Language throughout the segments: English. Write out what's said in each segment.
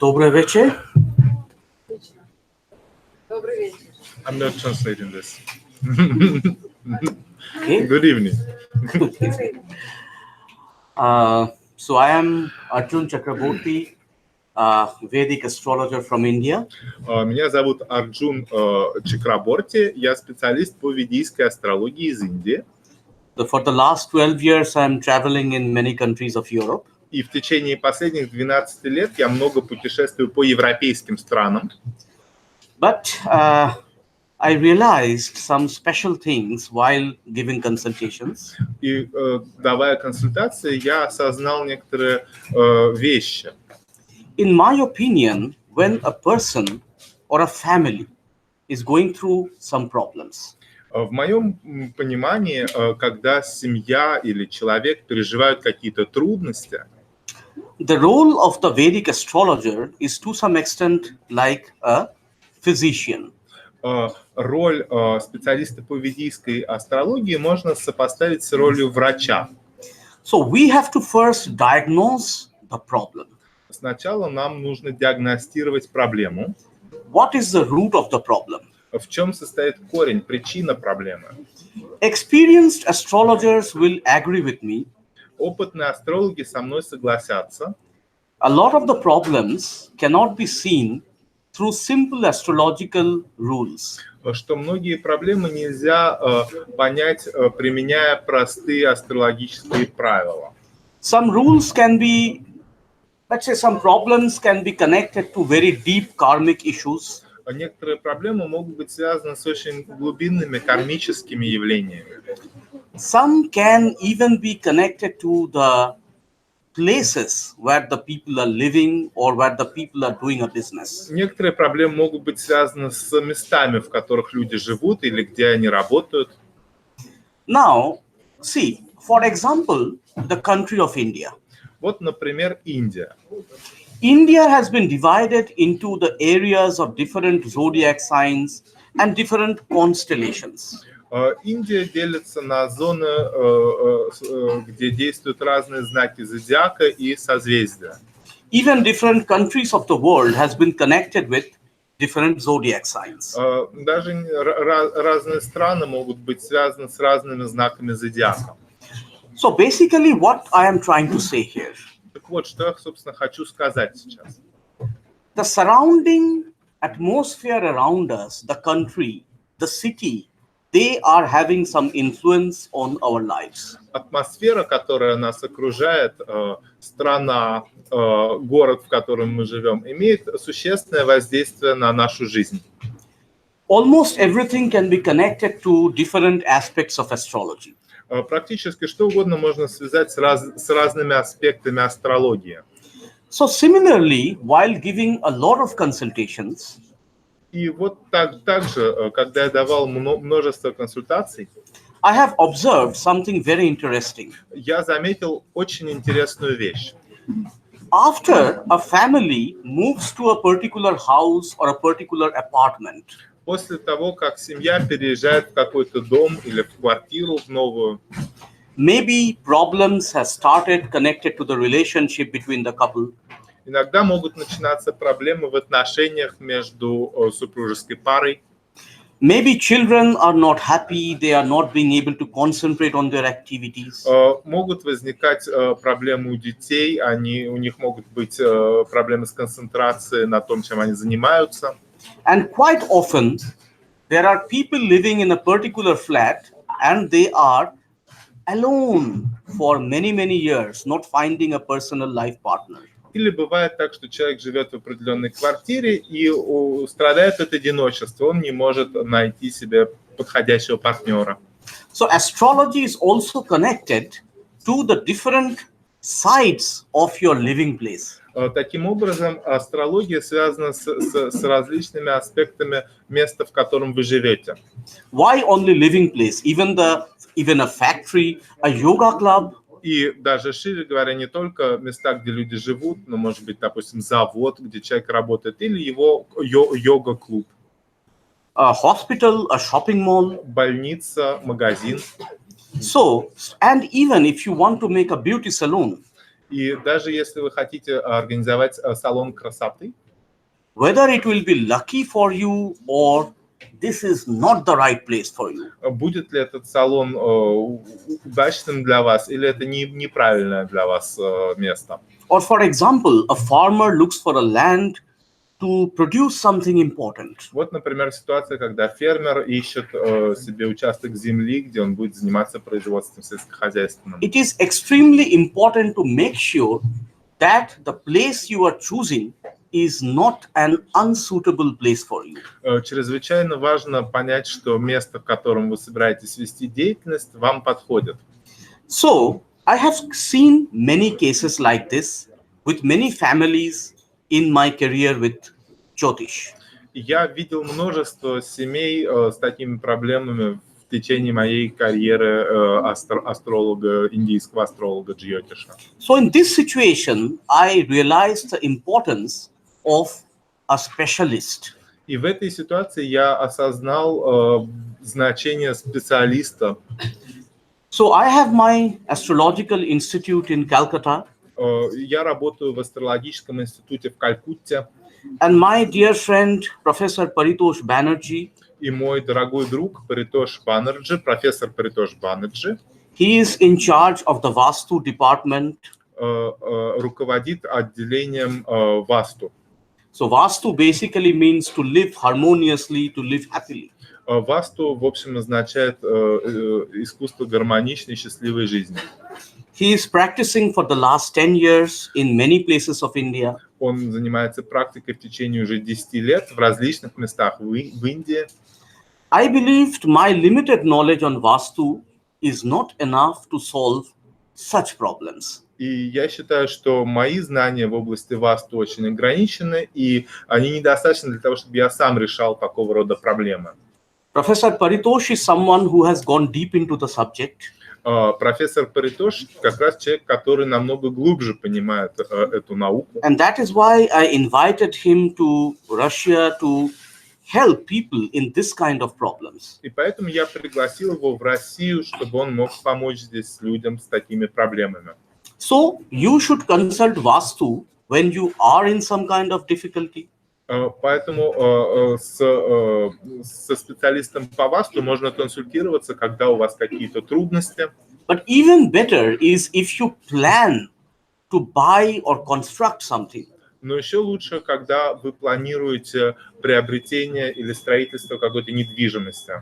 Добрый вечер. Добрый вечер. I'm not translating this. Okay. Good evening. So I am Arjun Chakraborty, Vedic astrologer from India. Меня зовут Арджун Чакраборти. Я специалист по ведийской астрологии из Индии. For the last 12 years, I am traveling in many countries of Europe. И в течение последних 12 лет я много путешествую по европейским странам. But I realized some special things while giving consultations. И давая консультации, я осознал некоторые вещи. In my opinion, when a person or a family is going through some problems, В моем понимании, когда семья или человек переживают какие-то трудности, the role of the Vedic astrologer is to some extent like a physician. роль специалиста по ведийской астрологии можно сопоставить с ролью врача. So we have to first diagnose the problem. Сначала нам нужно диагностировать проблему. What is the root of the problem? В чем состоит корень, причина проблемы? Experienced astrologers will agree with me. Опытные астрологи со мной согласятся. A lot of the problems cannot be seen through simple astrological rules. Что многие проблемы нельзя понять, применяя простые астрологические правила. Some rules can be, let's say, some problems can be connected to very deep karmic issues. Некоторые проблемы могут быть связаны с очень глубинными кармическими явлениями. Some can even be connected to the places where the people are living or where the people are doing a business. Некоторые проблемы могут быть связаны с местами, в которых люди живут или где они работают. Now, see, for example, the country of India. Вот, например, Индия. India has been divided into the areas of different zodiac signs and different constellations. Индия делится на зоны, где действуют разные знаки зодиака и созвездия. Even different countries of the world has been connected with different zodiac signs. Даже разные страны могут быть связаны с разными знаками зодиака. So basically what I am trying to say here. Так вот, что я, собственно, хочу сказать сейчас. The surrounding atmosphere around us, the country, the city, they are having some influence on our lives. Атмосфера, которая нас окружает, страна, город, в котором мы живем, имеет существенное воздействие на нашу жизнь. Almost everything can be connected to different aspects of astrology. Практически что угодно можно связать с разными аспектами астрологии. So similarly, while giving a lot of consultations, И вот также, когда я давал множество консультаций, I have observed something very interesting. я заметил очень интересную вещь. After a family moves to a particular house or a particular apartment, После того, как семья переезжает в какой-то дом или в квартиру в новую, maybe problems have started connected to the relationship between the couple. иногда могут начинаться проблемы в отношениях между супружеской парой. Maybe children are not happy, they are not being able to concentrate on their activities. Могут возникать проблемы у детей, у них могут быть проблемы с концентрацией на том, чем они занимаются. And quite often, there are people living in a particular flat and they are alone for many, many years, not finding a personal life partner. Или бывает так, что человек живет в определенной квартире и страдает от одиночества, он не может найти себе подходящего партнера. So astrology is also connected to the different sides of your living place. Таким образом, астрология связана с различными аспектами места, в котором вы живете. Why only living place? Even a factory, a yoga club. И даже шире говоря, не только места, где люди живут, но, может быть, допустим, завод, где человек работает, или его йога-клуб. A hospital, a shopping mall. Больница, магазин. So, and even if you want to make a beauty salon, И даже если вы хотите организовать салон красоты, whether it will be lucky for you or this is not the right place for you, будет ли этот салон удачным для вас или это неправильное для вас место. or for example, a farmer looks for a land to produce something important. Вот, например, ситуация, когда фермер ищет себе участок земли, где он будет заниматься производством сельскохозяйственным. It is extremely important to make sure that the place you are choosing is not an unsuitable place for you. Чрезвычайно важно понять, что место, в котором вы собираетесь вести деятельность, вам подходит. So, I have seen many cases like this with many families in my career with Джотиш. Я видел множество семей с такими проблемами в течение моей карьеры астролога, индийского астролога Джотиша. So in this situation, I realized the importance of a specialist. И в этой ситуации я осознал значение специалиста. So I have my astrological institute in Calcutta, Я работаю в астрологическом институте в Калькутте, and my dear friend Professor Paritosh Banерджи, и мой дорогой друг Паритош Банерджи, профессор Паритош Банерджи, he is in charge of the Vastu department. руководит отделением Васту. So Vastu basically means to live harmoniously, to live happily. Васту, в общем, означает искусство гармоничной и счастливой жизни. He is practicing for the last 10 years in many places of India. Он занимается практикой в течение уже 10 лет в различных местах в Индии. I believed my limited knowledge on Vastu is not enough to solve such problems. И я считаю, что мои знания в области Васту очень ограничены, и они недостаточны для того, чтобы я сам решал такого рода проблемы. Professor Paritosh is someone who has gone deep into the subject. Профессор Паритош как раз человек, который намного глубже понимает эту науку. And that is why I invited him to Russia to help people in this kind of problems. И поэтому я пригласил его в Россию, чтобы он мог помочь здесь людям с такими проблемами. So you should consult Vastu when you are in some kind of difficulty. Поэтому со специалистом по Васту можно консультироваться, когда у вас какие-то трудности. But even better is if you plan to buy or construct something. Но еще лучше, когда вы планируете приобретение или строительство какой-то недвижимости.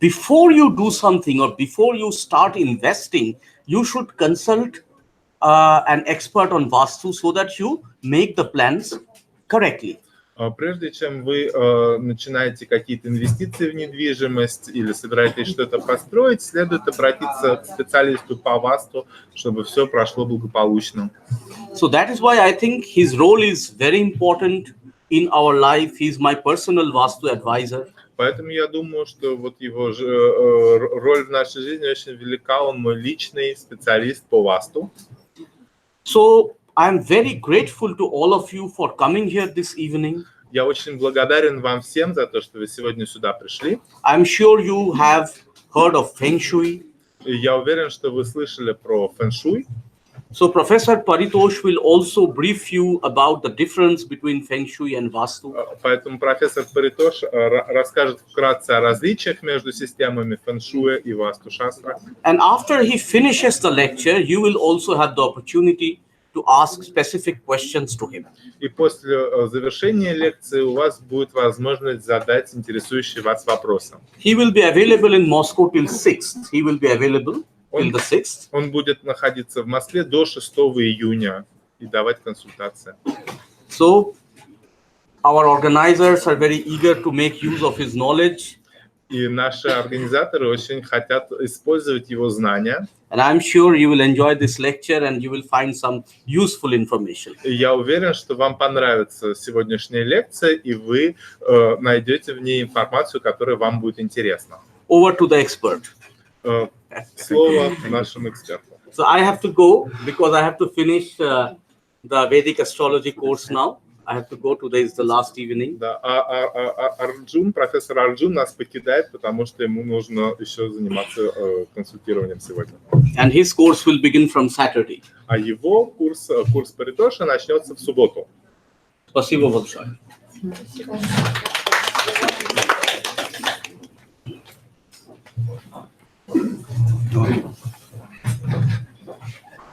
Before you do something or before you start investing, you should consult an expert on Vastu so that you make the plans correctly. Прежде чем вы начинаете какие-то инвестиции в недвижимость или собираетесь что-то построить, следует обратиться к специалисту по Васту, чтобы все прошло благополучно. So that is why I think his role is very important in our life. He is my personal Vastu advisor. Поэтому я думаю, что вот его роль в нашей жизни очень велика. Он мой личный специалист по Васту. So I'm very grateful to all of you for coming here this evening. Я очень благодарен вам всем за то, что вы сегодня сюда пришли. I'm sure you have heard of Feng Shui. И я уверен, что вы слышали про фэн-шуй. So Professor Paritosh will also brief you about the difference between Feng Shui and Vastu. Поэтому профессор Паритош расскажет вкратце о различиях между системами фэн-шуя и Васту-шастра. And after he finishes the lecture, you will also have the opportunity to ask specific questions to him. И после завершения лекции у вас будет возможность задать интересующие вас вопросы. He will be available in Moscow till 6th. He will be available till the 6th. Он будет находиться в Москве до 6 июня и давать консультации. So our organizers are very eager to make use of his knowledge. И наши организаторы очень хотят использовать его знания. And I'm sure you will enjoy this lecture and you will find some useful information. И я уверен, что вам понравится сегодняшняя лекция, и вы найдете в ней информацию, которая вам будет интересна. Over to the expert. Слово нашему эксперту. So I have to go because I have to finish the Vedic astrology course now. I have to go. Today is the last evening. Да, Арджун, профессор Арджун нас покидает, потому что ему нужно еще заниматься консультированием сегодня. And his course will begin from Saturday. А его курс Паритоша начнется в субботу. Спасибо большое.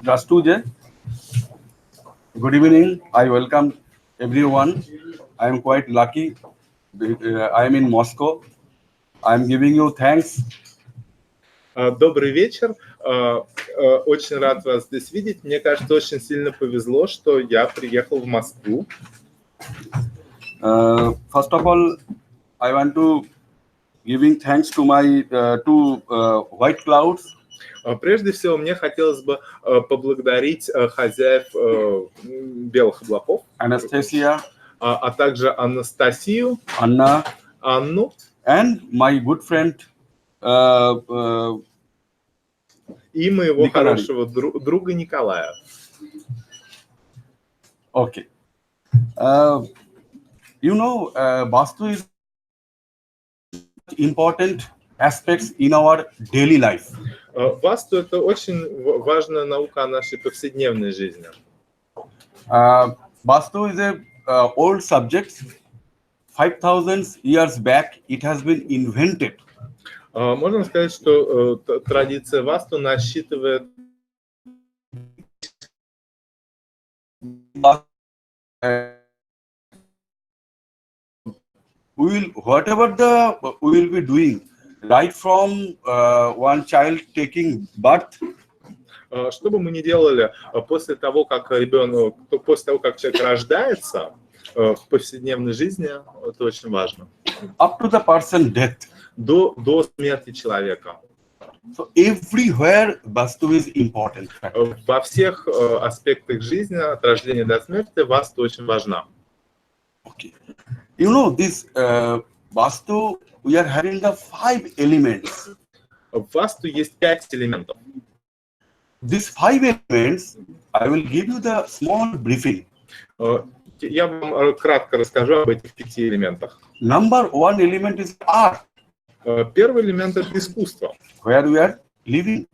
Rastuje, good evening. I welcome everyone. I am quite lucky. I am in Moscow. I am giving you thanks. Добрый вечер. Очень рад вас здесь видеть. Мне кажется, очень сильно повезло, что я приехал в Москву. First of all, I want to giving thanks to my two white clouds. Прежде всего, мне хотелось бы поблагодарить хозяев белых облаков, Anastasia, а также Анастасию, Anna, Анну and my good friend и моего Николай. хорошего друга Николая. Okay. You know, Vastu is important aspects in our daily life. Васту – это очень важная наука о нашей повседневной жизни. Vastu is a old subject. 5,000 years back, it has been invented. Можно сказать, что традиция Васту насчитывает Whatever we will be doing, right from one child taking birth, что бы мы ни делали после того, как человек рождается в повседневной жизни, это очень важно. up to the person death. До смерти человека. So everywhere Vastu is important. Во всех аспектах жизни, от рождения до смерти, Васту очень важна. Okay. You know, this Vastu, we are having the 5 elements. В Васту есть 5 элементов. These 5 elements, I will give you the small briefing. Я вам кратко расскажу об этих 5 элементах. Number 1 element is art, Первый элемент – это искусство. where we are living.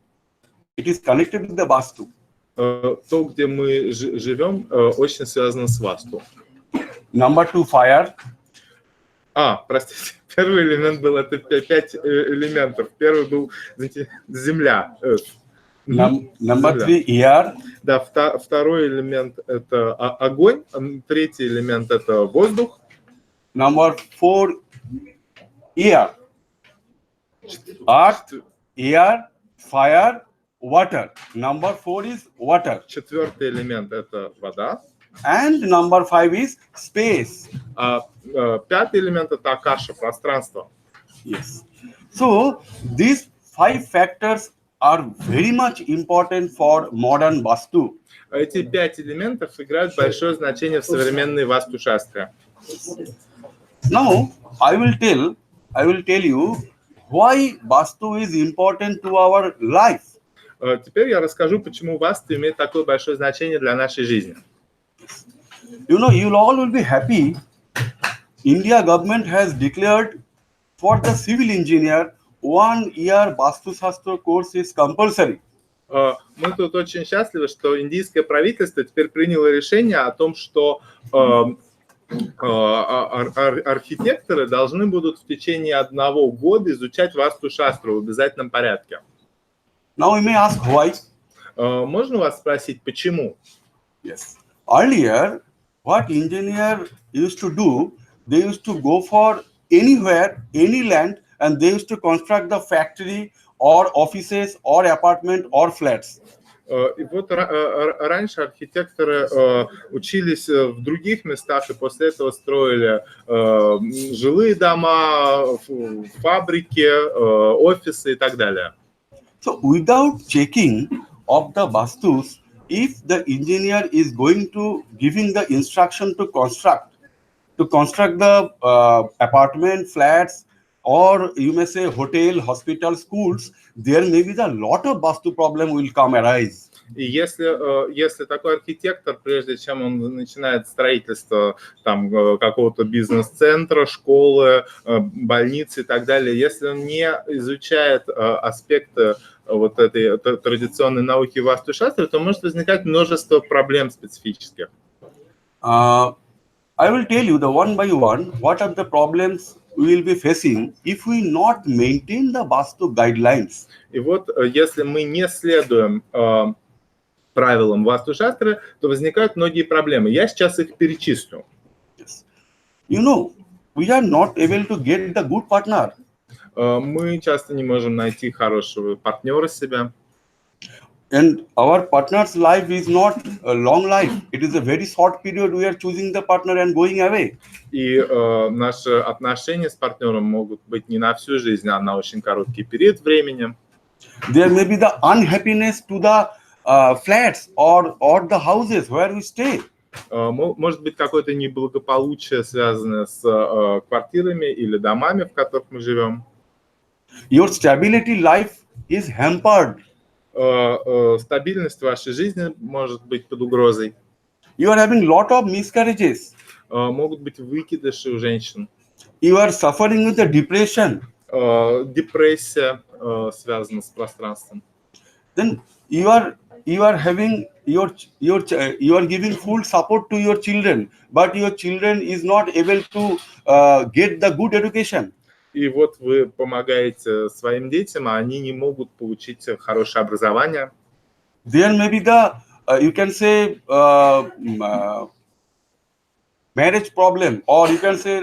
It is connected with the Vastu. То, где мы живем, очень связано с Васту. Number 2, fire. Простите, первый элемент был, это 5 элементов. Первый был, знаете, земля. Number 3, air. Да, второй элемент – это огонь. Третий элемент – это воздух. Number 4, air. Earth, air, fire, water. Number 4 is water. Четвертый элемент – это вода. And number 5 is space. Пятый элемент – это акаша, пространство. Yes. So these 5 factors are very much important for modern Vastu. Эти 5 элементов играют большое значение в современной Васту-шастре. Now I will tell you why Vastu is important to our life. Теперь я расскажу, почему Васту имеет такое большое значение для нашей жизни. You know, you all will be happy. India government has declared for the civil engineer 1 year Vastu-шастра course is compulsory. Мы тут очень счастливы, что индийское правительство теперь приняло решение о том, что архитекторы должны будут в течение 1 года изучать Васту-шастру в обязательном порядке. Now you may ask why. Можно вас спросить, почему? Yes. Earlier, what engineer used to do, they used to go for anywhere, any land, and they used to construct the factory or offices or apartment or flats. И вот раньше архитекторы учились в других местах и после этого строили жилые дома, фабрики, офисы и так далее. So without checking of the Vastus, if the engineer is going to giving the instruction to construct the apartment, flats, or you may say hotel, hospital, schools, there may be a lot of Vastu problem will come arise. И если такой архитектор, прежде чем он начинает строительство там какого-то бизнес-центра, школы, больницы и так далее, если он не изучает аспекты вот этой традиционной науки Васту-шастры, то может возникать множество проблем специфических. I will tell you the one by one what are the problems we will be facing if we not maintain the Vastu guidelines. И вот если мы не следуем правилам Васту-шастры, то возникают многие проблемы. Я сейчас их перечислю. Yes. You know, we are not able to get the good partner. Мы часто не можем найти хорошего партнера себе. And our partner's life is not a long life. It is a very short period we are choosing the partner and going away. И наши отношения с партнером могут быть не на всю жизнь, а на очень короткий период времени. There may be the unhappiness to the flats or the houses where we stay. Может быть какое-то неблагополучие, связанное с квартирами или домами, в которых мы живем. Your stability life is hampered. Стабильность вашей жизни может быть под угрозой. You are having lot of miscarriages. Могут быть выкидыши у женщин. You are suffering with the depression. Депрессия связана с пространством. Then you are having you are giving full support to your children, but your children is not able to get the good education. И вот вы помогаете своим детям, а они не могут получить хорошее образование. There may be the you can say marriage problem, or you can say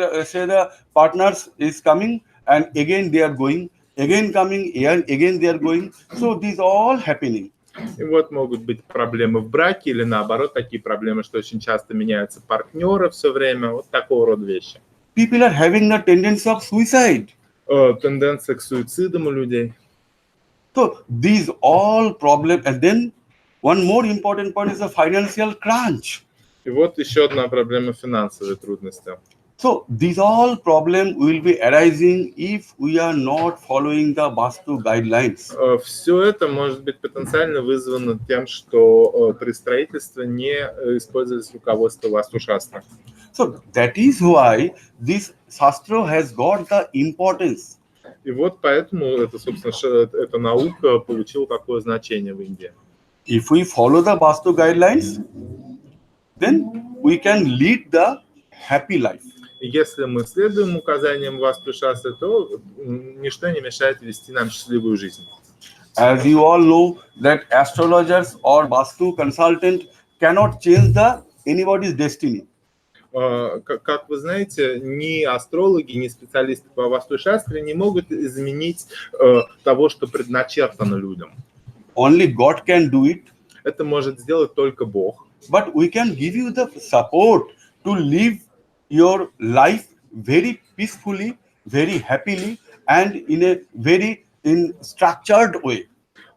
the partners is coming and again they are going, again coming, again they are going. So these all happening. И вот могут быть проблемы в браке или наоборот такие проблемы, что очень часто меняются партнеры все время. Вот такого рода вещи. People are having the tendency of suicide. Тенденция к суицидам у людей. So these all problems, and then one more important point is the financial crunch. И вот еще одна проблема — финансовые трудности. So these all problems will be arising if we are not following the Vastu guidelines. Все это может быть потенциально вызвано тем, что при строительстве не использовалось руководство Васту-шастры. So that is why this Shastra has got the importance. И вот поэтому это, собственно, эта наука получила такое значение в Индии. If we follow the Vastu guidelines, then we can lead the happy life. И если мы следуем указаниям Васту-шастры, то ничто не мешает вести нам счастливую жизнь. As you all know that astrologers or Vastu consultant cannot change anybody's destiny. Как вы знаете, ни астрологи, ни специалисты по Васту-шастре не могут изменить того, что предначертано людям. Only God can do it. Это может сделать только Бог. But we can give you the support to live your life very peacefully, very happily, and in a very structured way.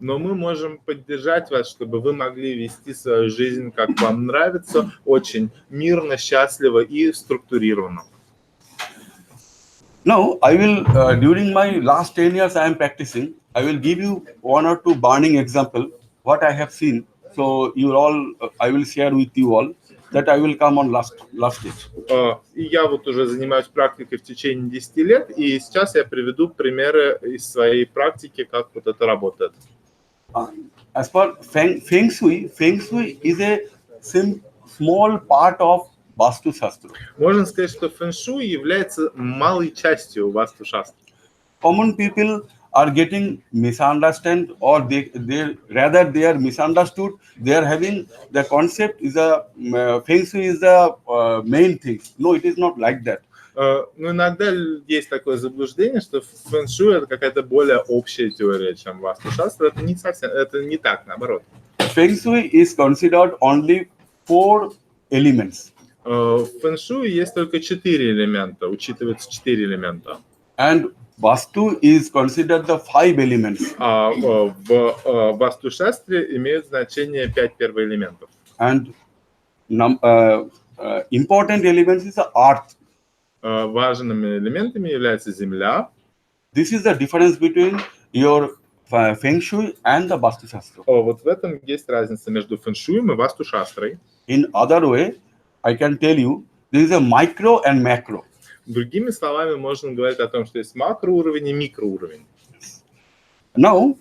Но мы можем поддержать вас, чтобы вы могли вести свою жизнь, как вам нравится, очень мирно, счастливо и структурированно. Now, I will, during my last 10 years I am practicing, I will give you one or two burning example, what I have seen. So you all, I will share with you all, that I will come on last stage. И я вот уже занимаюсь практикой в течение 10 лет, и сейчас я приведу примеры из своей практики, как вот это работает. As for Feng Shui is a small part of Vastu-шастра. Можно сказать, что фэн-шуй является малой частью Васту-шастры. Common people are getting misunderstood, or they are misunderstood. They are having the concept is Feng Shui is the main thing. No, it is not like that. Но иногда есть такое заблуждение, что фэн-шуй — это какая-то более общая теория, чем Васту-шастра. Это не совсем, это не так, наоборот. Feng Shui is considered only 4 elements. В фэн-шуй есть только 4 элемента, учитывается 4 элемента. And Vastu is considered the 5 elements. А в Васту-шастре имеют значение 5 первоэлементов. And important elements is the earth. Важными элементами являются земля, This is the difference between your Feng Shui and the Vastu-шастра. Вот в этом есть разница между фэншуем и васту-шастрой. In other way, I can tell you, there is a micro and macro. Другими словами, можно говорить о том, что есть макроуровень и микроуровень. Now,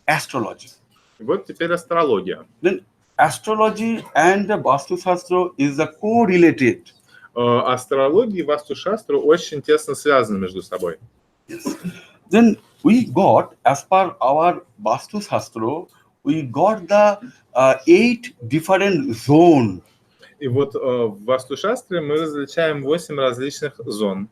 astrology. И вот теперь астрология. Then astrology and the Vastu-шастра is the correlated. Астрология и васту-шастра очень тесно связаны между собой. Yes. Then we got, as per our Vastu-шастра, we got the 8 different zones. И вот в васту-шастре мы различаем 8 различных зон.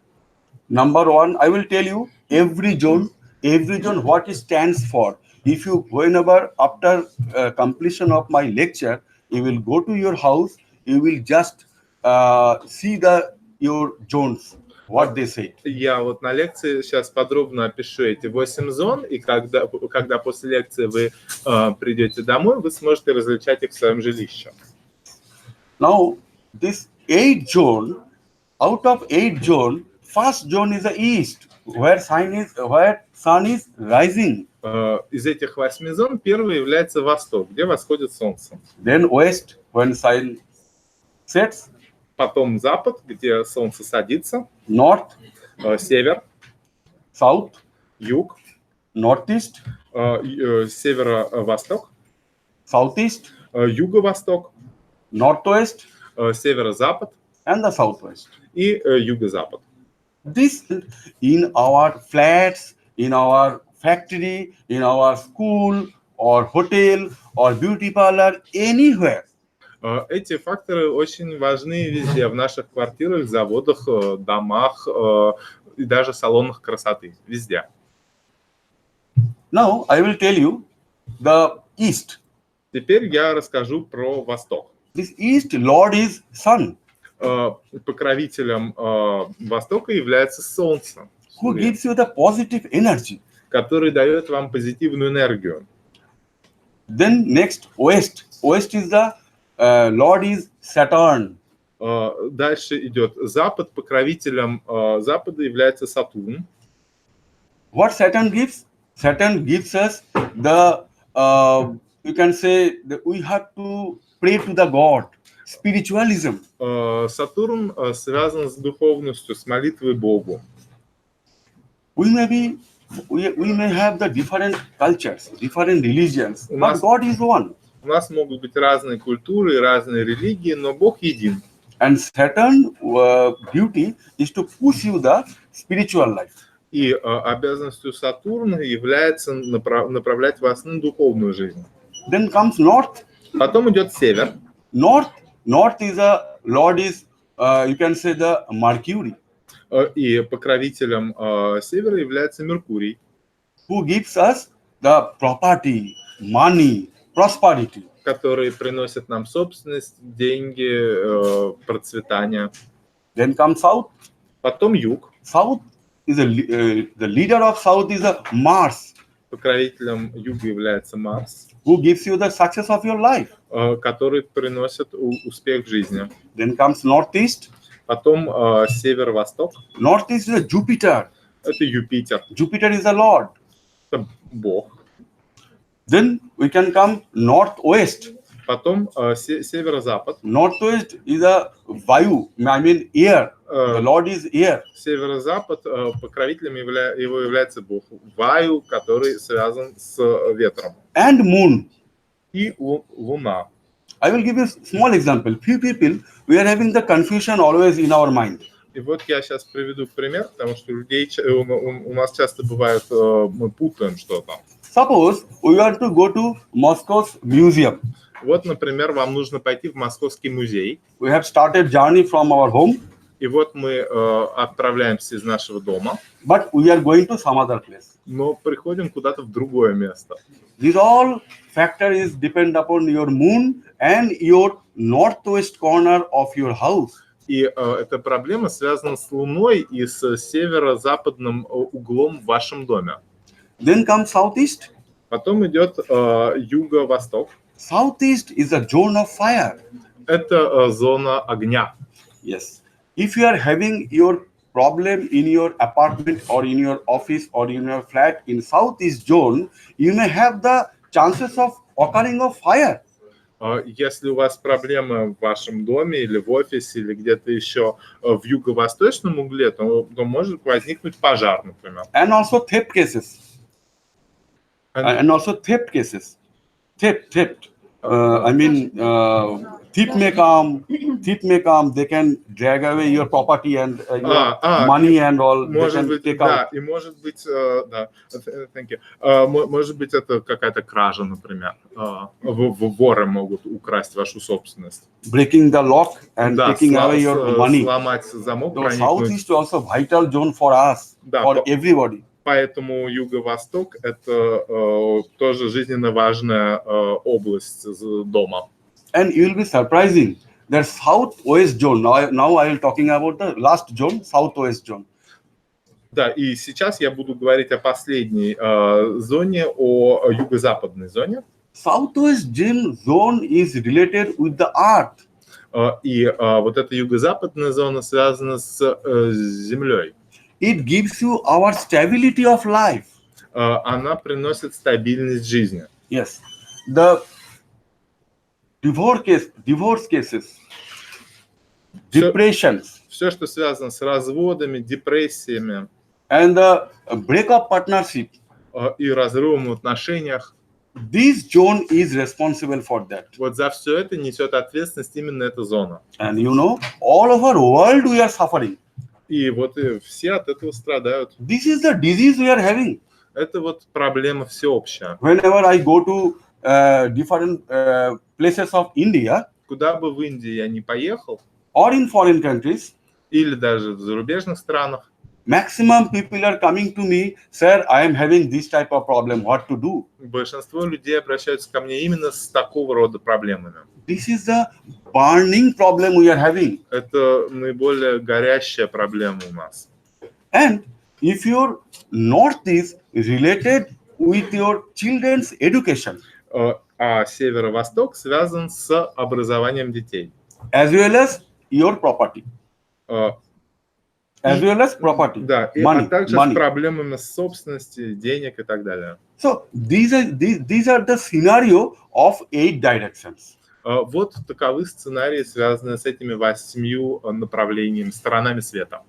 Number one, I will tell you every zone what it stands for. If you, whenever after completion of my lecture, you will go to your house, you will just see your zones, what they say. Я вот на лекции сейчас подробно опишу эти 8 зон, и когда после лекции вы придете домой, вы сможете различать их в своем жилище. Now, this 8 zone, out of 8 zone, first zone is the east, where sun is rising. Из этих 8 зон первый является восток, где восходит солнце. Then west, when sun sets. Потом запад, где солнце садится. North, север. South, юг. Northeast, северо-восток. Southeast, юго-восток. Northwest, северо-запад. and the Southwest. И юго-запад. This in our flats, in our factory, in our school or hotel or beauty parlor, anywhere. Эти факторы очень важны везде, в наших квартирах, заводах, домах и даже салонах красоты, везде. Now I will tell you the east. Теперь я расскажу про восток. This east Lord is sun. Покровителем востока является солнце, Who gives you the positive energy. который дает вам позитивную энергию. Then next west. West is the Lord is Saturn. Дальше идет запад. Покровителем запада является Сатурн. What Saturn gives? Saturn gives us the, you can say, that we have to pray to the God. Spiritualism. Сатурн связан с духовностью, с молитвой Богу. We may have the different cultures, different religions, but God is one. У нас могут быть разные культуры, разные религии, но Бог един. And Saturn duty is to push you the spiritual life. И обязанностью Сатурна является направлять вас на духовную жизнь. Then comes north. Потом идет север. North is a Lord is, you can say the Mercury. И покровителем севера является Меркурий. Who gives us the property, money, prosperity. Который приносит нам собственность, деньги, процветание. Then comes south. Потом юг. South is the leader of south is a Mars. Покровителем юга является Марс. Who gives you the success of your life. Который приносит успех в жизни. Then comes northeast. Потом северо-восток. Northeast is a Jupiter. Это Юпитер. Jupiter is the Lord. Это Бог. Then we can come northwest. Потом северо-запад. Northwest is a Vayu, I mean air. The Lord is air. Северо-запад, покровителем его является Бог. Ваю, который связан с ветром. And moon. И луна. I will give you a small example. Few people, we are having the confusion always in our mind. И вот я сейчас приведу пример, потому что у нас часто бывает, мы путаем что-то. Suppose we want to go to Moscow's museum. Вот, например, вам нужно пойти в Московский музей. We have started journey from our home. И вот мы отправляемся из нашего дома. But we are going to some other place. Но приходим куда-то в другое место. These all factors depend upon your moon and your northwest corner of your house. И эта проблема связана с Луной и с северо-западным углом в вашем доме. Then comes southeast. Потом идет юго-восток. Southeast is a zone of fire. Это зона огня. Yes. If you are having your problem in your apartment or in your office or in your flat in southeast zone, you may have the chances of occurring of fire. Если у вас проблемы в вашем доме или в офисе, или где-то еще в юго-восточном угле, то может возникнуть пожар, например. And also theft cases. And also theft cases. Theft. Thief may come, they can drag away your property and your money and all. Может they can быть, take да, out. и может быть, да, thank you. Может быть, это какая-то кража, например. Воры могут украсть вашу собственность. Breaking the lock and taking away your money. Сломать замок, So проникнуть. south is also vital zone for us, Да, for everybody. Поэтому Юго-Восток – это тоже жизненно важная область дома. And you will be surprising that southwest zone. Now I will talking about the last zone, southwest zone. Да, и сейчас я буду говорить о последней зоне, о юго-западной зоне. Southwest zone is related with the earth. И вот эта юго-западная зона связана с Землей. It gives you our stability of life. Она приносит стабильность жизни. Yes. The divorce cases, depressions, Все, что связано с разводами, депрессиями and the breakup partnership, и разрывом в отношениях, this zone is responsible for that. вот за все это несет ответственность именно эта зона. And you know, all over the world we are suffering. И вот все от этого страдают. This is the disease we are having. Это вот проблема всеобщая. Whenever I go to different places of India Куда бы в Индии я ни поехал, or in foreign countries, или даже в зарубежных странах, maximum people are coming to me, sir, I am having this type of problem, what to do? большинство людей обращаются ко мне именно с такого рода проблемами. This is the burning problem we are having. Это наиболее горящая проблема у нас. And if your north is related with your children's education, А северо-восток связан с образованием детей. as well as your property. As well as property. Да, money, а также money. с проблемами собственности, денег и так далее. So these are the scenario of 8 directions. Вот таковы сценарии, связанные с этими 8 направлениями, сторонами света.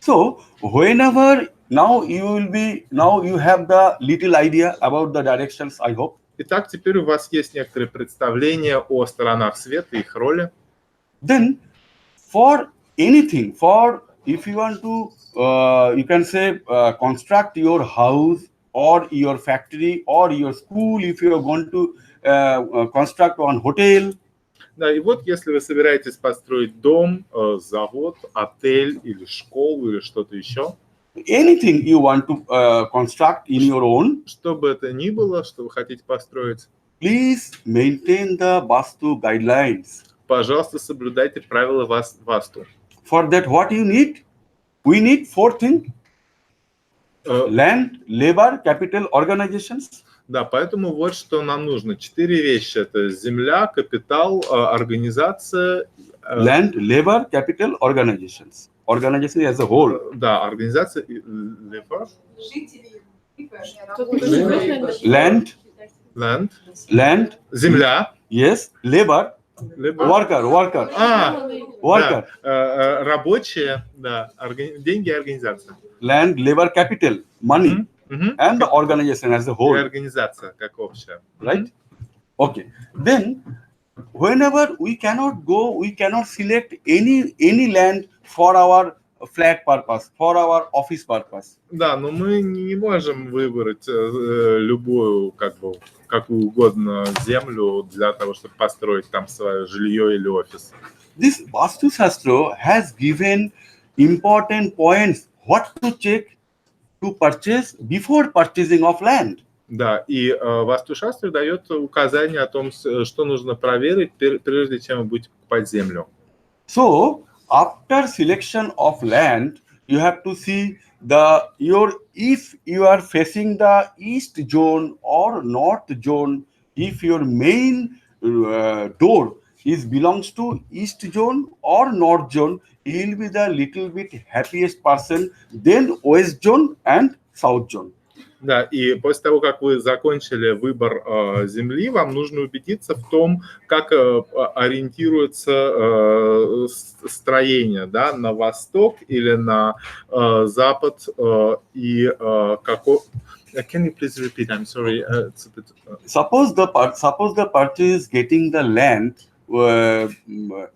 So whenever now you have the little idea about the directions, I hope. Итак, теперь у вас есть некоторые представления о сторонах света и их роли. Then for anything, if you want to, you can say construct your house or your factory or your school, if you are going to construct one hotel. Да, и вот если вы собираетесь построить дом, завод, отель или школу или что-то еще, Anything you want to construct in your own, что бы это ни было, что вы хотите построить, please maintain the Vastu guidelines. пожалуйста, соблюдайте правила Васту. For that, what you need? We need 4 things: land, labor, capital, organizations. Да, поэтому вот что нам нужно. 4 вещи. Это земля, капитал, организация. Land, labor, capital, organizations. Organization as a whole. Да, организация. Labor. Land. Земля. Yes. Labor. Worker. Worker. Да, рабочие, да, деньги и организация. Land, labor, capital, money, and the organization as a whole. И организация как общая. Right? Okay. Then, whenever we cannot select any land for our flat purpose, for our office purpose. Да, но мы не можем выбрать любую, какую угодно землю для того, чтобы построить там свое жилье или офис. This Vastu-шастра has given important points what to check to purchase before purchasing of land. Да, и Васту-шастра дает указание о том, что нужно проверить, прежде чем вы будете покупать землю. So, after selection of land, you have to see if you are facing the east zone or north zone, if your main door is belongs to east zone or north zone, he will be the little bit happiest person, then west zone and south zone. Да, и после того, как вы закончили выбор Земли, вам нужно убедиться в том, как ориентируется строение, да, на восток или на запад, и какой... Can you please repeat? I'm sorry. It's a bit... Suppose the party is getting the land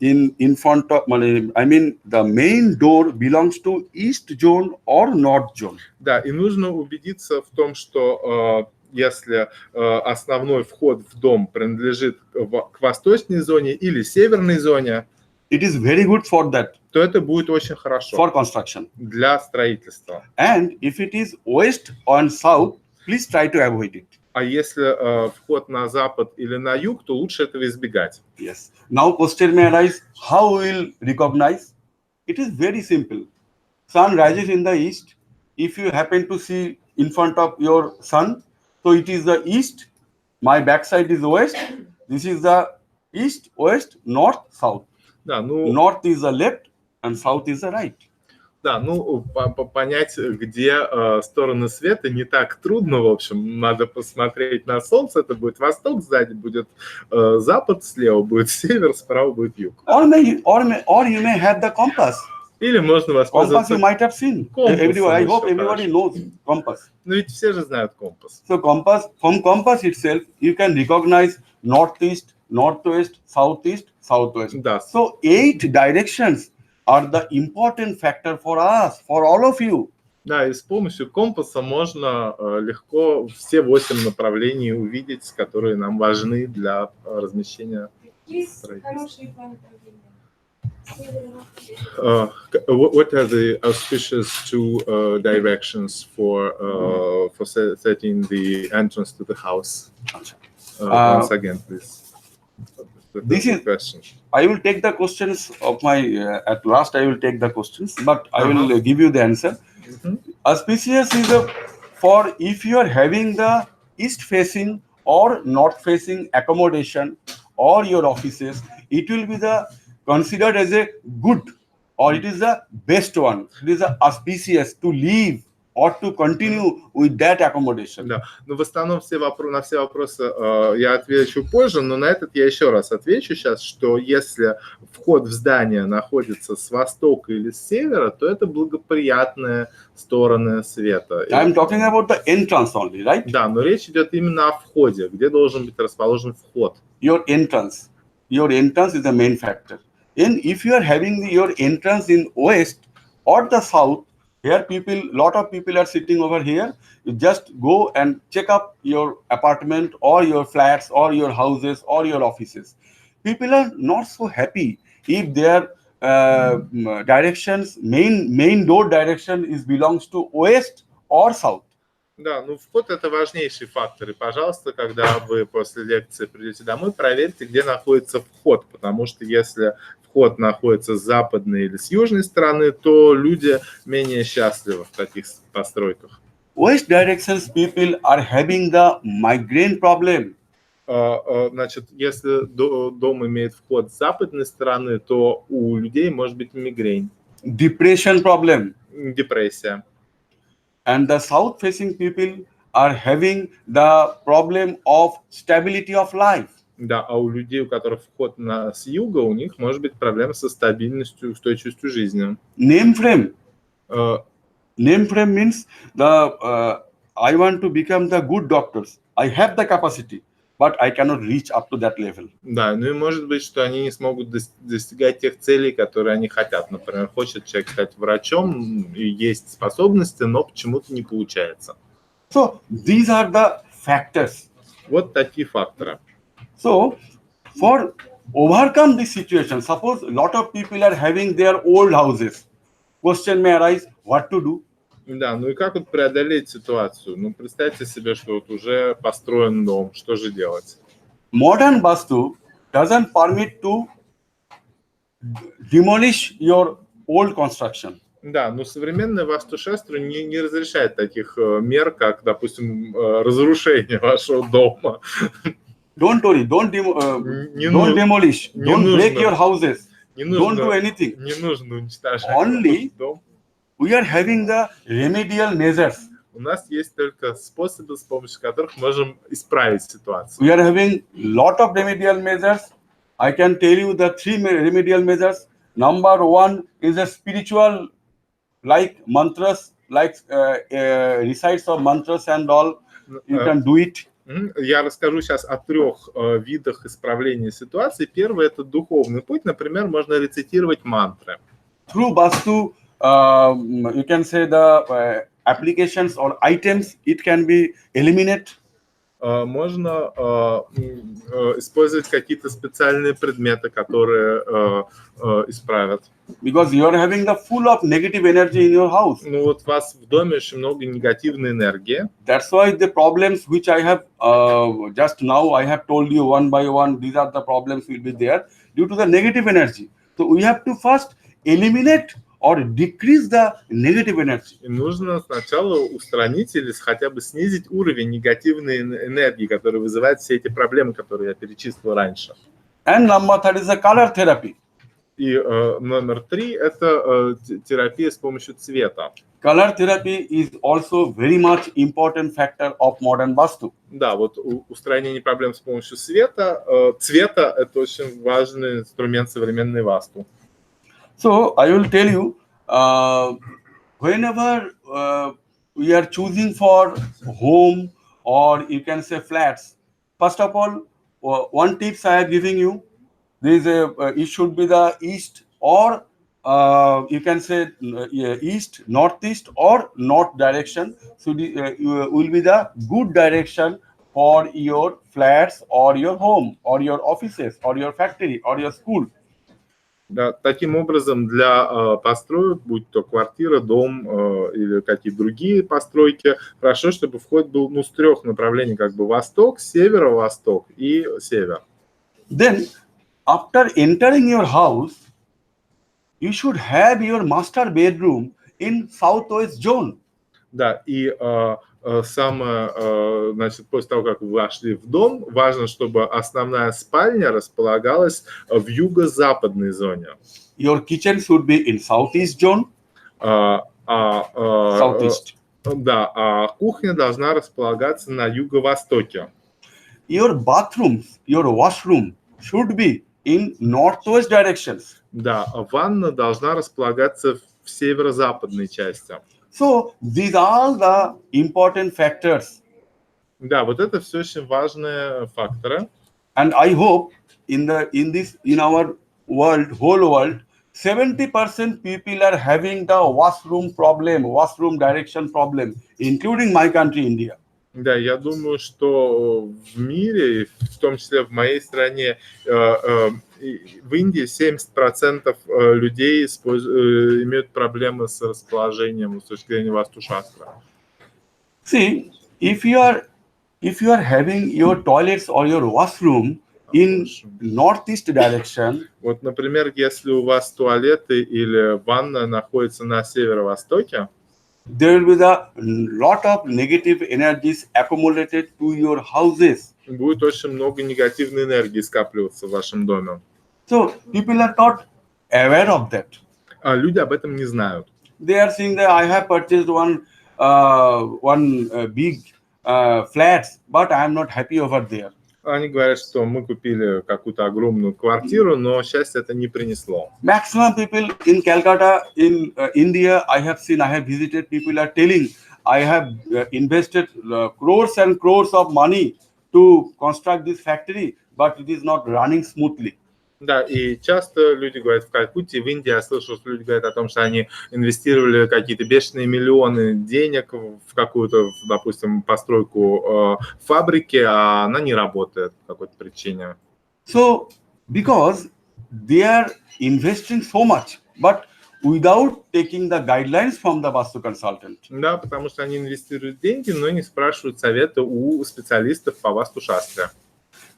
in front of, I mean, the main door belongs to east zone or north zone. Да, и нужно убедиться в том, что если основной вход в дом принадлежит к восточной зоне или северной зоне, it is very good for that, то это будет очень хорошо for construction. Для строительства. And if it is west or south, please try to avoid it. А если вход на запад или на юг, то лучше этого избегать. Yes. Now question may arise, how will recognize? It is very simple. Sun rises in the east. If you happen to see in front of your sun, so it is the east. My backside is west. This is the east, west, north, south. Да, ну, north is the left and south is the right. Да, ну, понять, где стороны света, не так трудно, в общем. Надо посмотреть на солнце, это будет восток, сзади будет запад, слева будет север, справа будет юг. Or you may have the compass. Или можно воспользоваться Compass you might have seen. I hope everybody knows compass. Но ведь все же знают компас. So compass, from compass itself, you can recognize northeast, northwest, southeast, southwest. Да. So 8 directions are the important factor for us, for all of you. Да, и с помощью компаса можно легко все 8 направлений увидеть, которые нам важны для размещения строительства. What are the auspicious 2 directions for setting the entrance to the house? Once again, please. This is question. I will take the questions of my at last. I will take the questions, but I will give you the answer. Auspicious is for if you are having the east facing or north facing accommodation or your offices, it will be the considered as a good, or it is the best one. It is the auspicious to live or to continue with that accommodation. Да, но в основном на все вопросы я отвечу позже, но на этот я еще раз отвечу сейчас, что если вход в здание находится с востока или с севера, то это благоприятные стороны света. I'm talking about the entrance only, right? Да, но речь идет именно о входе, где должен быть расположен вход. Your entrance is the main factor. And if you are having your entrance in west or the south, here lot of people are sitting over here. You just go and check up your apartment or your flats or your houses or your offices. People are not so happy if their directions, main door direction belongs to west or south. Да, ну вход это важнейший фактор. И, пожалуйста, когда вы после лекции придете домой, проверьте, где находится вход, потому что если вход находится с западной или с южной стороны, то люди менее счастливы в таких постройках. West directions people are having the migraine problem. Значит, если дом имеет вход с западной стороны, то у людей может быть мигрень. Depression problem. Депрессия. And the south facing people are having the problem of stability of life. Да, а у людей, у которых вход с юга, у них может быть проблема со стабильностью и устойчивостью жизни. Name frame. Name frame means I want to become the good doctors. I have the capacity, but I cannot reach up to that level. Да, ну и может быть, что они не смогут достигать тех целей, которые они хотят. Например, хочет человек стать врачом, и есть способности, но почему-то не получается. So these are the factors. Вот такие факторы. So, for overcome this situation, suppose a lot of people are having their old houses. Question may arise, what to do? Да, ну и как вот преодолеть ситуацию? Ну, представьте себе, что вот уже построен дом, что же делать? Modern Vastu doesn't permit to demolish your old construction. Да, но современная Васту-шастра не разрешает таких мер, как, допустим, разрушение вашего дома. Don't worry, Не don't ну- demolish, не don't break нужно. your houses, Не don't do нужно, anything. не нужно уничтожать Only- ваш дом. We are having the remedial measures. У нас есть только способы, с помощью которых можем исправить ситуацию. We are having lot of remedial measures. I can tell you the three remedial measures. Number one is a spiritual, like mantras, like recites of mantras and all. You can do it. Я расскажу сейчас о 3 видах исправления ситуации. Первый – это духовный путь. Например, можно рецитировать мантры. Through Vastu, you can say the applications or items, it can be eliminated. Можно использовать какие-то специальные предметы, которые исправят. Because you are having the full of negative energy in your house. Ну вот у вас в доме очень много негативной энергии. That's why the problems which I have just now I have told you one by one, these are the problems will be there due to the negative energy. So we have to first eliminate or decrease the negative energy. И нужно сначала устранить или хотя бы снизить уровень негативной энергии, который вызывает все эти проблемы, которые я перечислил раньше. And number third is the color therapy. И номер 3 – это терапия с помощью цвета. Color therapy is also very much important factor of modern Vastu. Да, вот устранение проблем с помощью цвета – это очень важный инструмент современной васту. So I will tell you, whenever we are choosing for home or you can say flats, first of all, one tips I am giving you, there is it should be the east or you can say east, northeast or north direction. So will be the good direction for your flats or your home or your offices or your factory or your school. Да, таким образом, для построек, будь то квартира, дом или какие-то другие постройки, хорошо, чтобы вход был с 3 направлений, как бы восток, северо-восток и север. Then, after entering your house, you should have your master bedroom in southwest zone. Да, и самое, значит, после того, как вы вошли в дом, важно, чтобы основная спальня располагалась в юго-западной зоне. Your kitchen should be in southeast zone. Southeast. Да, а кухня должна располагаться на юго-востоке. Your bathrooms, your washroom should be in northwest directions. Да, а ванна должна располагаться в северо-западной части. So these are the important factors. Да, вот это все очень важные факторы. And I hope in our world, whole world, 70% people are having the washroom problem, washroom direction problem, including my country, India. Да, я думаю, что в мире, в том числе в моей стране, в Индии 70% людей имеют проблемы с расположением с точки зрения Васту-шастра. See, if you are having your toilets or your washroom in northeast direction, Вот, например, если у вас туалеты или ванна находится на северо-востоке, there will be the lot of negative energies accumulated to your houses. будет очень много негативной энергии скапливаться в вашем доме. So people are not aware of that. А люди об этом не знают. They are saying that I have purchased one big flats, but I am not happy over there. Они говорят, что мы купили какую-то огромную квартиру, но счастье это не принесло. Maximum people in Calcutta, in India, I have visited, people are telling, I have invested crores and crores of money to construct this factory, but it is not running smoothly. Да, и часто люди говорят в Калькутте, в Индии я слышал, что люди говорят о том, что они инвестировали какие-то бешеные миллионы денег в какую-то, допустим, постройку фабрики, а она не работает по какой-то причине. So, because they are investing so much, but without taking the guidelines from the Vastu consultant. Да, потому что они инвестируют деньги, но не спрашивают совета у специалистов по Васту-шастре.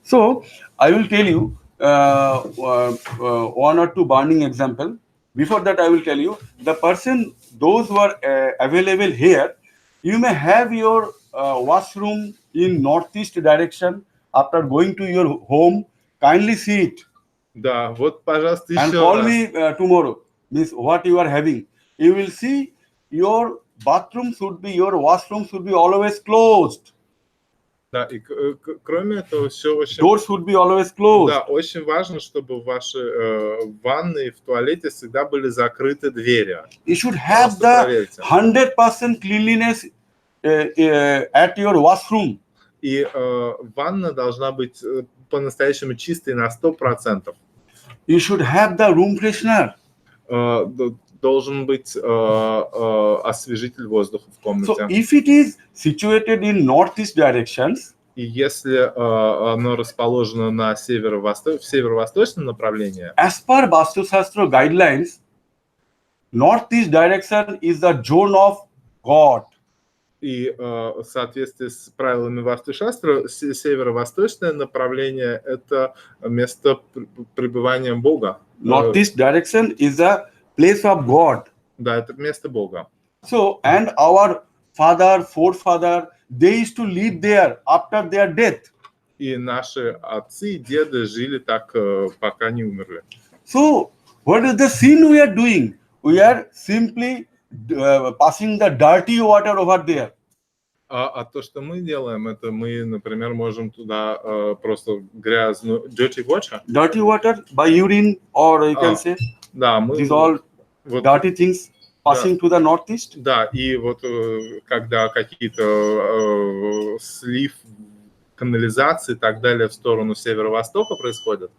So, I will tell you one or two burning example. Before that, I will tell you those who are available here, you may have your washroom in northeast direction after going to your home, kindly see it Да, вот, пожалуйста, and еще call раз. me tomorrow. Means what you are having. You will see your bathroom should be, your washroom should be always closed. Да, и кроме этого, все очень... Doors should be always closed. Да, очень важно, чтобы в вашей ванной, в туалете всегда были закрыты двери. You should have Просто the проверьте. 100% cleanliness at your washroom. И ванна должна быть по-настоящему чистой на 100%. You should have the room freshener. Должен быть освежитель воздуха в So комнате. if it is situated in northeast directions, И если оно расположено на в северо-восточном направлении, as per Vastu-шастра guidelines, northeast direction is the zone of God. и в соответствии с правилами Васту-шастра, северо-восточное направление – это место пребывания Бога. Northeast direction is the place of God. Да, это место Бога. So, and our father, forefather, they used to live there after their death. И наши отцы и деды жили так, пока не умерли. So, what is the sin we are doing? We are simply passing the dirty water over there. А то, что мы делаем, это мы, например, можем туда просто грязную... Dirty Water by urine, or you can say, Да, мы... these all вот, dirty things passing to the northeast. да, и вот когда какие-то слив канализации и так далее в сторону северо-востока происходят.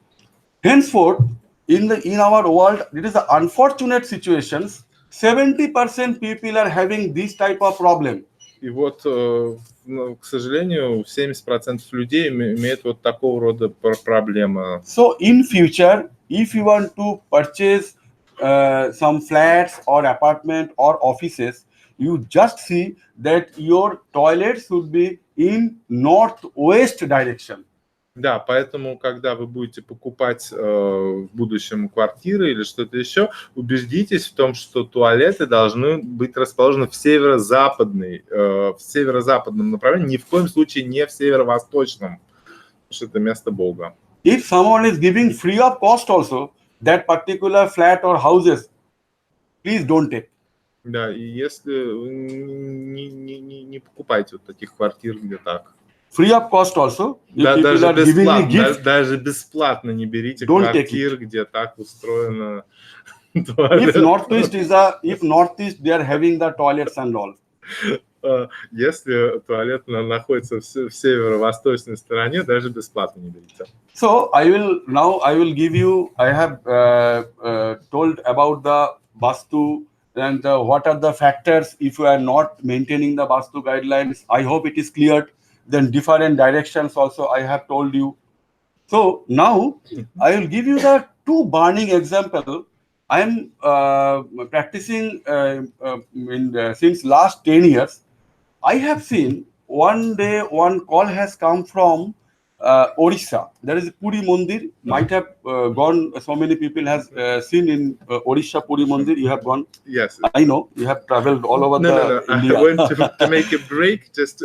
Henceforth, in our world, it is an unfortunate situations. 70% people are having this type of problem. И вот, к сожалению, 70% людей имеют вот такого рода проблемы. So in future, if you want to purchase some flats or apartment or offices, you just see that your toilet should be in northwest direction. Да, поэтому, когда вы будете покупать в будущем квартиры или что-то еще, убедитесь в том, что туалеты должны быть расположены в северо-западном направлении, ни в коем случае не в северо-восточном, потому что это место Бога. If someone is giving free of cost also, that particular flat or houses, please don't take. Да, и если не покупайте вот таких квартир, где так. Free of cost also. Да, If people are giving me gifts, даже бесплатно не берите Don't квартир, где так устроено. if northeast they are having the toilets and all. Если туалет находится в северо-восточной стороне, даже бесплатно не берите. So I will give you. I have told about the Vastu and what are the factors if you are not maintaining the Vastu guidelines. I hope it is clear. Then different directions also I have told you. So now I will give you the two burning example. I am practicing since last 10 years. I have seen one day one call has come from Odisha. There is Puri Mandir. Might have gone. So many people has seen in Odisha Puri Mandir. You have gone. Yes. I know you have traveled all over India. I want to make a break just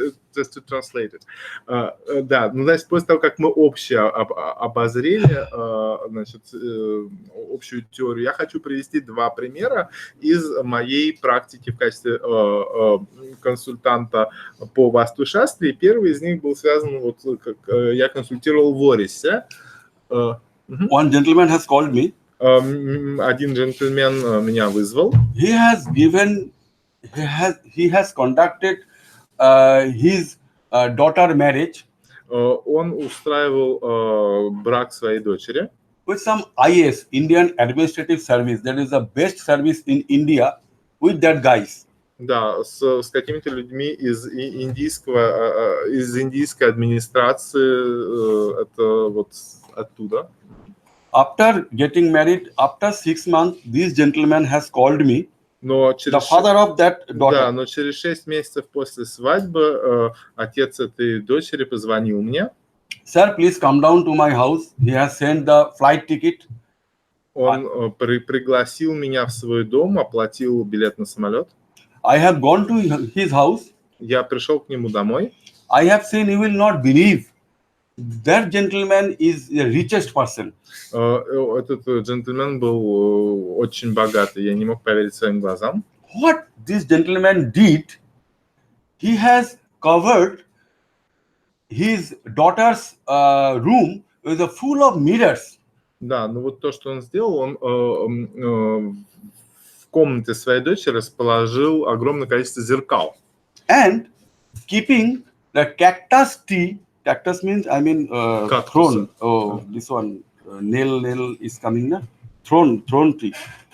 to translate it. Да, ну, значит, после того, как мы общее обозрели, значит, общую теорию, я хочу привести два примера из моей практики в качестве консультанта по Васту-шастре. Первый из них был связан, вот, как я консультировал в Орисе. One gentleman has called me. Один джентльмен меня вызвал. He has conducted his daughter marriage. Он устраивал брак своей дочери. With some IAS, Indian Administrative Service, that is the best service in India, with that guys. Да, с какими-то людьми из индийской администрации, это вот оттуда. After getting married, after 6 months, this gentleman has called me. Но the father of that daughter. Да, но через 6 месяцев после свадьбы отец этой дочери позвонил мне. Sir, please come down to my house. He has sent the flight ticket. Он пригласил меня в свой дом, оплатил билет на самолет. I have gone to his house. Я пришел к нему домой. I have seen, you will not believe, that gentleman is the richest person. Этот джентльмен был очень богатый, я не мог поверить своим глазам. What this gentleman did, he has covered his daughter's room with a full of mirrors. Да, ну вот то, что он сделал, он в комнате своей дочери расположил огромное количество зеркал. And keeping the cactus tree, cactus means Cactus. throne. Oh, this one nail is coming now. Throne tree.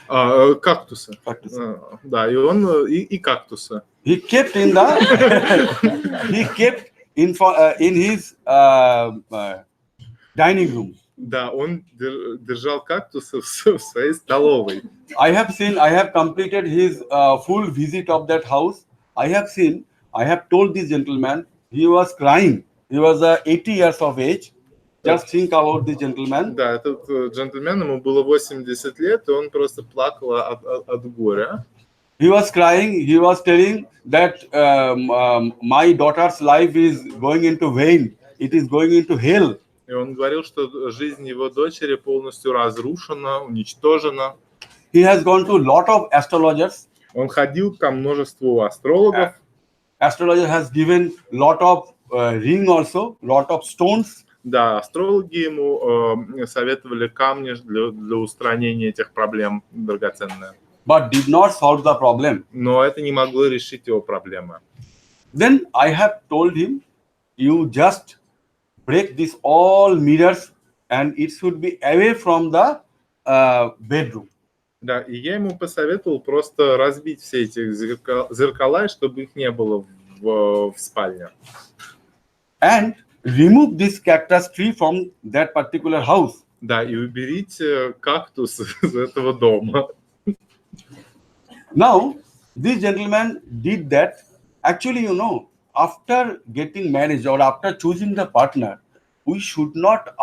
Кактусы. Cactus. Да, и он и кактусы. He kept in his dining room. Да, он держал кактусы в своей столовой. I have completed his full visit of that house. I have told this gentleman, he was crying. He was 80 years of age. Just think about this gentleman. Да, этот джентльмен, ему было 80 лет, и он просто плакал от горя. He was crying. He was telling that my daughter's life is going into vain. It is going into hell. И он говорил, что жизнь его дочери полностью разрушена, уничтожена. He has gone to a lot of astrologers. Он ходил ко множеству астрологов. Astrologer has given lot of ring also, lot of stones. Да, астрологи ему советовали камни для устранения этих проблем драгоценные. But did not solve the problem. Но это не могло решить его проблемы. Then I have told him, you just break these all mirrors and it should be away from the bedroom. Да, и я ему посоветовал просто разбить все эти зеркала, чтобы их не было в спальне. And remove this cactus tree from that particular house. Да, и уберите кактус из этого дома. Now, this gentleman did that. Actually, after getting married or after choosing the partner, we should not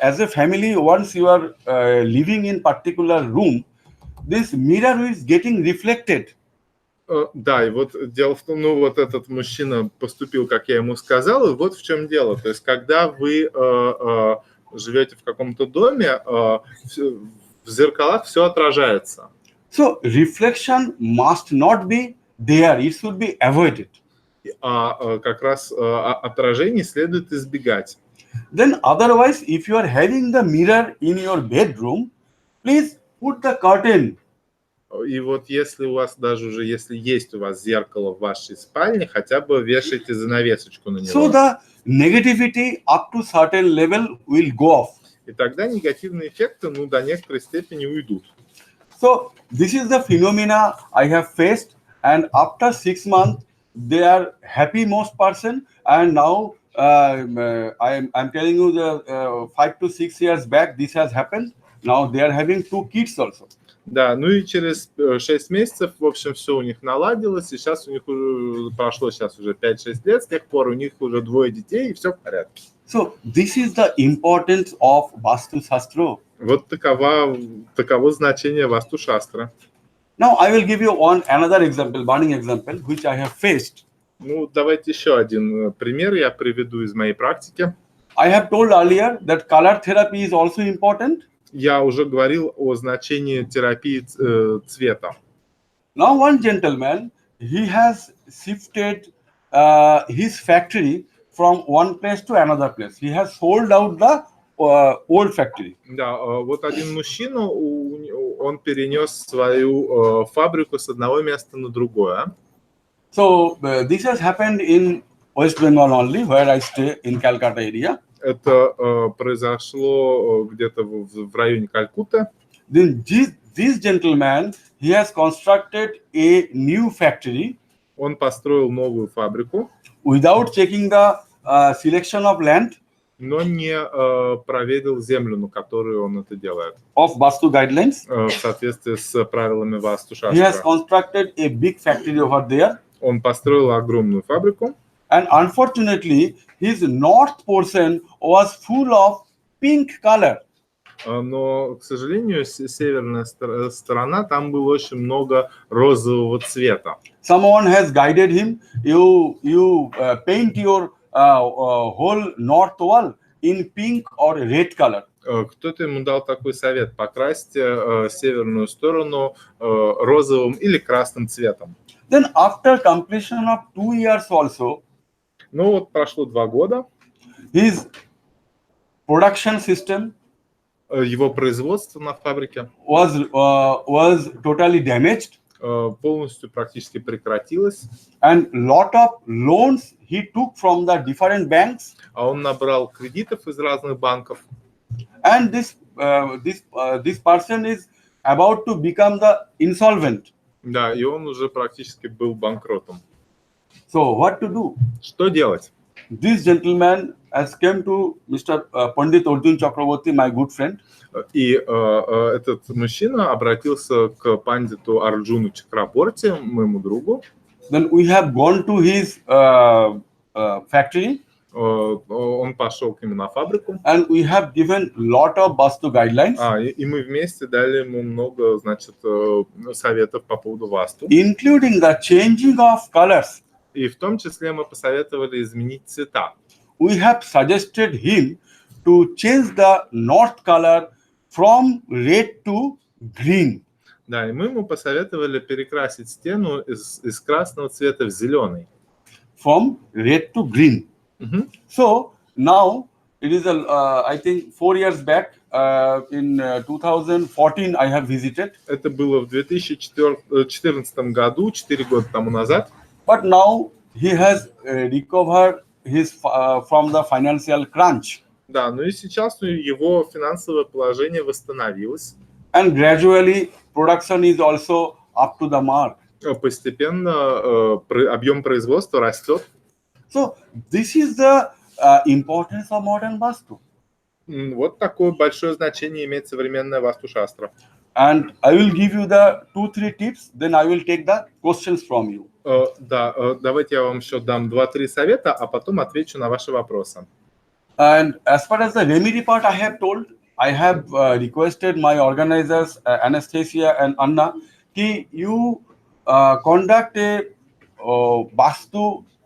as a family, once you are living in particular room, this mirror is getting reflected. Да, и вот дело в том, вот этот мужчина поступил, как я ему сказал, и вот в чем дело. То есть, когда вы живете в каком-то доме, в зеркалах все отражается. So, reflection must not be there. It should be avoided. А как раз отражений следует избегать. Then otherwise, if you are having the mirror in your bedroom, please put the curtain. И вот если у вас даже уже, если есть у вас зеркало в вашей спальне, хотя бы вешайте занавесочку на него. So the negativity up to certain level will go off. И тогда негативные эффекты, до некоторой степени уйдут. So this is the phenomena I have faced, and after 6 months, they are happy most person, and now I'm telling you the 5 to 6 years back this has happened. Now they are having 2 kids also. Да, ну и через 6 месяцев, в общем, все у них наладилось, и сейчас у них уже прошло уже 5-6 лет, с тех пор у них уже 2 детей, и все в порядке. So this is the importance of Vastu-шастра. Вот таково значение Васту-шастра. Now I will give you another example, burning example, which I have faced. Ну, давайте еще один пример я приведу из моей практики. I have told earlier that color therapy is also important. Я уже говорил о значении терапии цвета. Now one gentleman, he has shifted his factory from one place to another place. He has sold out the old factory. Да, вот один мужчина, он перенес свою фабрику с одного места на другое. So this has happened in West Bengal only, where I stay in Calcutta area. Это произошло где-то в районе Калькутты. Then this gentleman, he has constructed a new factory. Он построил новую фабрику. Without checking the selection of land. Но не проверил землю, на которую он это делает. Of Vastu guidelines. В соответствии с правилами Васту-шастра. He has constructed a big factory over there. Он построил огромную фабрику. And unfortunately, his north portion was full of pink color. Но, к сожалению, северная сторона, там было очень много розового цвета. Someone has guided him. You paint your whole north wall in pink or red color. Кто-то ему дал такой совет: покрасьте северную сторону розовым или красным цветом. Then after completion of 2 years also, Ну вот прошло 2 года, his production system его производство на фабрике was totally damaged, полностью практически прекратилось, and lot of loans he took from the different banks, а он набрал кредитов из разных банков. and this person is about to become the insolvent. Да, и он уже практически был банкротом. So what to do? Что делать? This gentleman has come to Mr. Pandit Arjun Chakraborty, my good friend, И этот мужчина обратился к пандиту Арджуну Чакраборти, моему другу. then we have gone to his factory, Он пошел к нему на фабрику. and we have given lot of Vastu guidelines, И мы вместе дали ему много, значит, советов по поводу васту. including the changing of colors. И в том числе мы посоветовали изменить цвета. We have suggested him to change the north color from red to green. Да, и мы ему посоветовали перекрасить стену из красного цвета в зеленый. From red to green. Мгм. So now it is I think 4 years back, in 2014 I have visited, Это было в 2014 году, 4 года тому назад. but now he has recovered his from the financial crunch, Да, ну и сейчас его финансовое положение восстановилось. and gradually production is also up to the mark. Постепенно объем производства растет. So this is the importance of modern Vastu. Вот такое большое значение имеет современная Васту-шастра. And I will give you the 2-3 tips, then I will take the questions from you. Да, давайте я вам еще дам 2-3 совета, а потом отвечу на ваши вопросы. And as far as the remedy part I have told, I have requested my organizers, Anastasia and Anna, कि you conduct a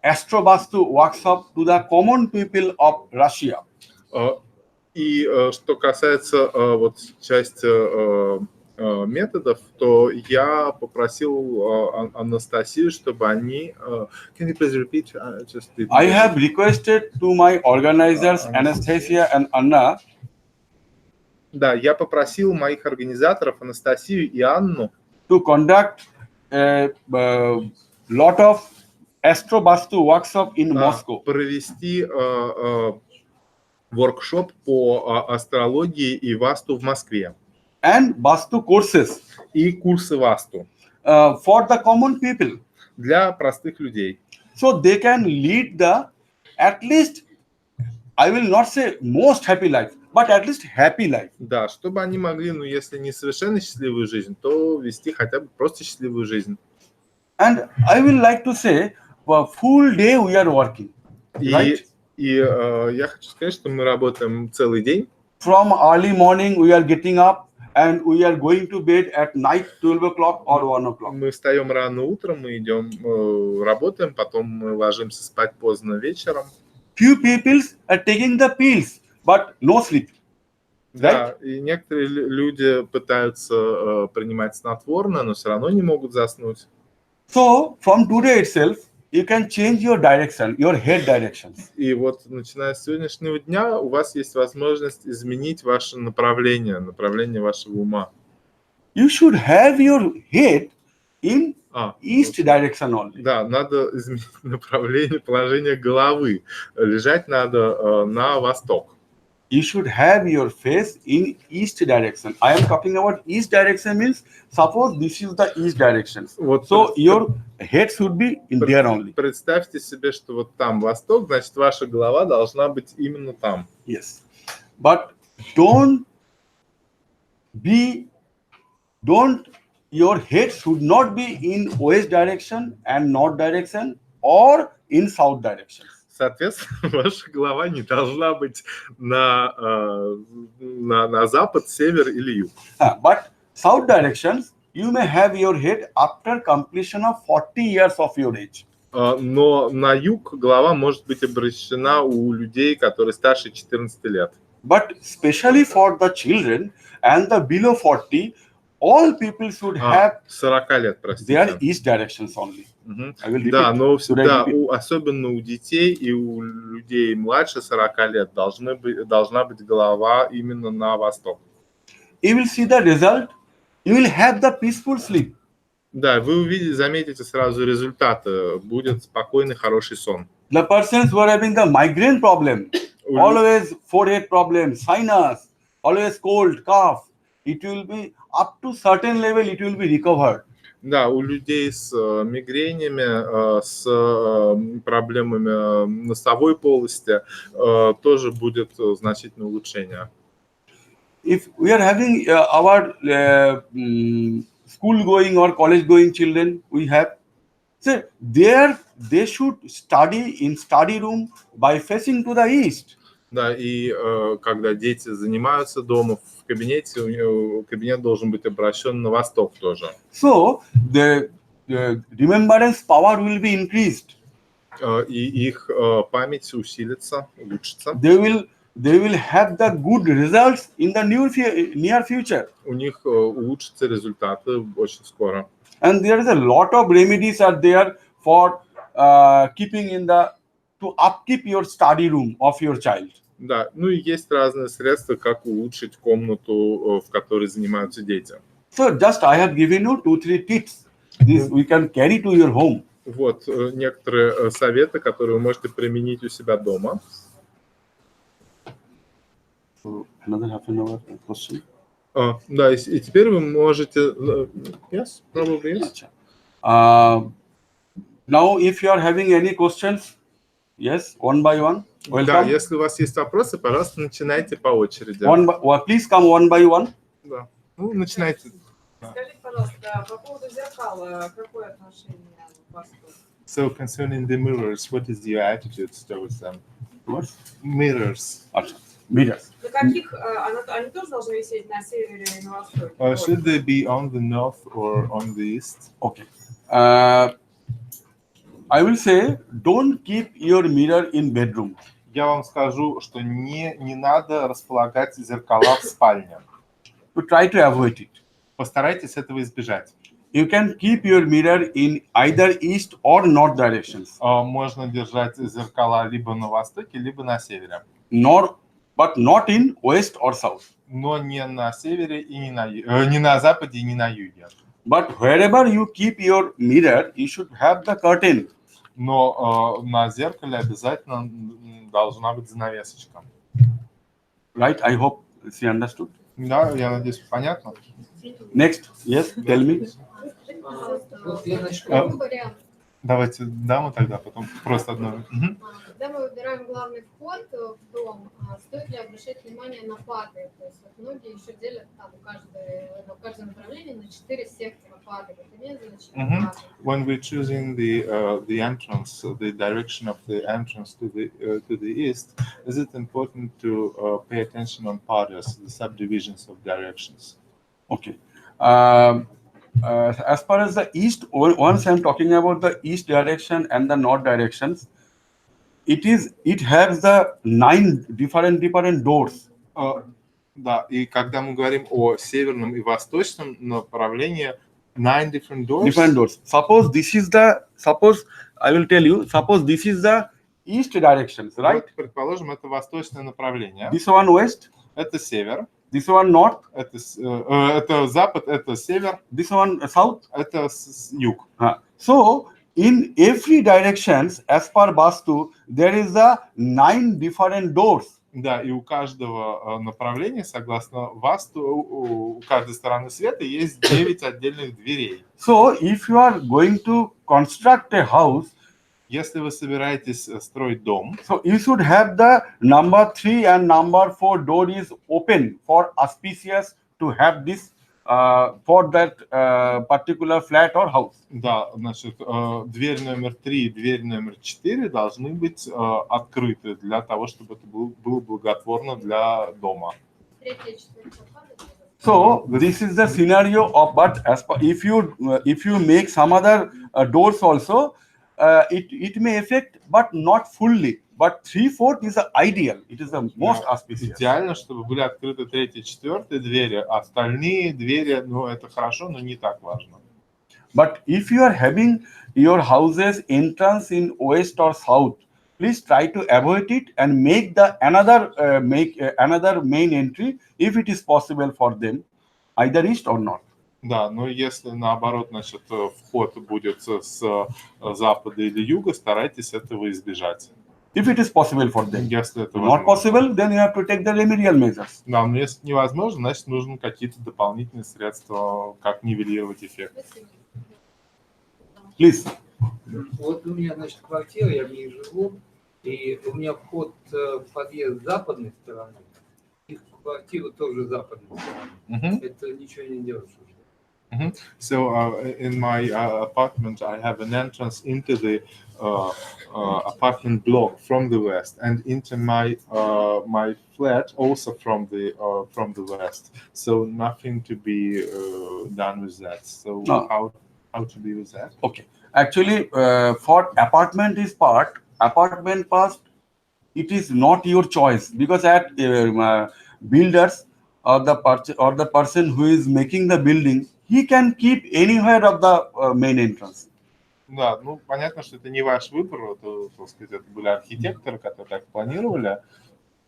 Astro Vastu workshop to the common people of Russia. И что касается вот части методов, то я попросил Анастасию, чтобы они... Can you please repeat? I have requested to my organizers, Anastasia and Anna, Да, я попросил моих организаторов Анастасию и Анну to conduct a lot of Astro Vastu workshop in Moscow. провести воркшоп по астрологии и васту в Москве. And Vastu courses И курсы васту for the common people, для простых людей. so they can lead the, at least, I will not say most happy life, but at least happy life. Да, чтобы они могли, ну, если не совершенно счастливую жизнь, то вести хотя бы просто счастливую жизнь. And I will like to say, for full day we are working, right? И я хочу сказать, что мы работаем целый день. From early morning we are getting up and we are going to bed at night 12 o'clock or 1 o'clock. Мы встаем рано утром, мы идем, работаем, потом мы ложимся спать поздно вечером. Few people are taking the pills, but no sleep. Да, и некоторые люди пытаются принимать снотворное, но все равно не могут заснуть. So from today itself, you can change your direction, your head directions. И вот начиная с сегодняшнего дня у вас есть возможность изменить ваше направление вашего ума. You should have your head in east вот. direction only. Да, надо изменить направление, положение головы. Лежать надо на восток. You should have your face in east direction. I am talking about east direction means, suppose this is the east direction. Вот So your head should be in there only. Представьте себе, что вот там восток, значит, ваша голова должна быть именно там. Yes. But your head should not be in west direction and north direction or in south direction. Соответственно, ваша голова не должна быть на запад, север или юг. But south directions, you may have your head after completion of 40 years of your age. Но на юг голова может быть обращена у людей, которые старше 14 лет. But especially for the children and the below 40, all people should have 40 лет, their простите. east directions only. Мгм. I will repeat. Да, но Should I всегда, repeat? особенно у детей и у людей младше 40 лет, должна быть голова именно на восток. You will see the result. You will have the peaceful sleep. Да, вы увидите, заметите сразу результаты. Будет спокойный, хороший сон. The persons who are having the migraine problem, always forehead problem, sinus, always cold, cough, it will be up to certain level, it will be recovered. Да, у людей с мигренями, с проблемами носовой полости тоже будет значительное улучшение. If we are having our school going or college going children, we have, so there they should study in study room by facing to the east. Да, и когда дети занимаются дома в кабинете, кабинет должен быть обращен на восток тоже. So the remembrance power will be increased. И их память усилится, улучшится. They will have the good results in the near future. У них улучшатся результаты очень скоро. And there is a lot of remedies are there for keeping in the to upkeep your study room of your child. Да, ну и есть разные средства, как улучшить комнату, в которой занимаются дети. So just I have given you 2-3 tips. This we can carry to your home. Вот некоторые советы, которые вы можете применить у себя дома. So another half an hour question. Да, и теперь вы можете... Yes, probably yes. Now, if you are having any questions, yes, one by one. Welcome. Да, если у вас есть вопросы, пожалуйста, начинайте по очереди. Please come one by one. Да. Ну, начинайте. Скажите, пожалуйста, по поводу зеркала, какое отношение к Васту? So, concerning the mirrors, what is your attitude towards them? What? Mirrors. Mirrors. На каких, они тоже должны висеть на севере и на востоке? Should they be on the north or on the east? Okay. I will say, don't keep your mirror in bedroom. Я вам скажу, что не надо располагать зеркала в спальне. To try to avoid it. Постарайтесь этого избежать. You can keep your mirror in either east or north directions. Можно держать зеркала либо на востоке, либо на севере. But not in west or south. Но не на севере и не на западе и не на юге. But wherever you keep your mirror, you should have the curtain. Но на зеркале обязательно должна быть занавесочка. Right? I hope she understood. Да, я надеюсь, понятно. Next, yes, tell me. Давайте даму тогда, потом просто одну. Когда мы выбираем главный вход в дом, стоит ли обращать внимание на пады? То есть вот многие еще делят там в каждом направлении на 4 сектора пады. Это имеет значение пады. When we're choosing the entrance, the direction of the entrance to the east, is it important to pay attention on padas, the subdivisions of directions? Okay. As far as the east, once I'm talking about the east direction and the north directions, it has the 9 different doors. Да, и когда мы говорим о северном и восточном направлении, 9 different doors. Different doors. Suppose this is the east directions, right? Вот, предположим, это восточное направление. This one west. Это север. This one north. Это запад, это север. This one south. Это юг. So in every directions, as per Vastu, there is the 9 different doors. Да, и у каждого направления, согласно Васту, у каждой стороны света есть 9 отдельных дверей. So if you are going to construct a house, если вы собираетесь строить дом, so you should have the number 3 and number 4 door is open for auspicious to have this for that particular flat or house. Да, значит, дверь номер 3 и дверь номер 4 должны быть открыты для того, чтобы это было благотворно для дома. So this is the scenario of, but as per, if you make some other doors also, it may affect, but not fully. But 3/4 is the ideal. It is the most auspicious. Идеально, чтобы были открыты третья, четвертая двери, остальные двери, ну, это хорошо, но не так важно. But if you are having your house's entrance in west or south, please try to avoid it and make another main entry if it is possible for them, either east or north. Да, но если наоборот, значит, вход будет с запада или юга, старайтесь этого избежать. If it is possible for them. Если это Not возможно. possible, then you have to take the remedial measures. Да, но если невозможно, значит, нужны какие-то дополнительные средства, как нивелировать эффект. Please. Вот у меня, значит, квартира, я в ней живу, и у меня вход в подъезд с западной стороны, и в квартиру тоже с западной стороны. Это ничего не делаешь уже. So in my apartment, I have an entrance into the apartment block from the west, and into my my flat also from the west. So nothing to be done with that. So No. how to deal with that? Okay. Actually, for apartment part, it is not your choice, because at builders or the person who is making the building, he can keep anywhere of the main entrance. Да, ну понятно, что это не ваш выбор, это, так сказать, это были архитекторы, которые так планировали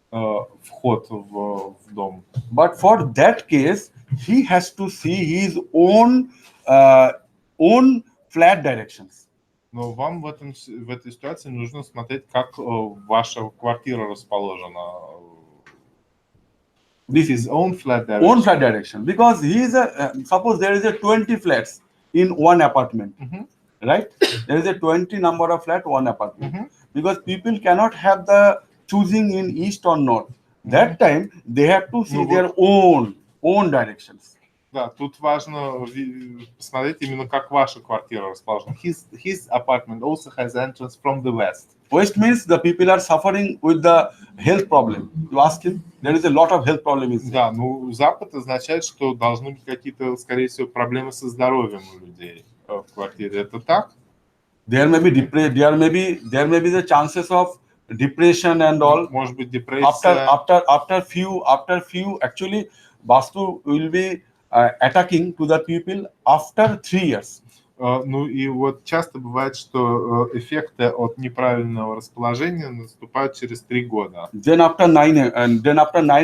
вход в дом. But for that case, he has to see his own flat directions. Но вам в этой ситуации нужно смотреть, как ваша квартира расположена. This is own flat direction. Own flat direction, because he is suppose there is a 20 flats in one apartment, right? There is a 20 number of flat, one apartment, because people cannot have the choosing in east or north. That time they have to see their own directions. Да, тут важно посмотреть именно как ваша квартира расположена. His apartment also has entrance from the west. West means the people are suffering with the health problem. You ask him, there is a lot of health problems. Да, ну Запад означает, что должны быть какие-то, скорее всего, проблемы со здоровьем у людей в квартире. Это так? There may be the chances of depression and all. Может быть депрессия. After few actually Vastu will be attacking to the people after 3 years. Ну и вот часто бывает, что эффекты от неправильного расположения наступают через 3 года. Then after 9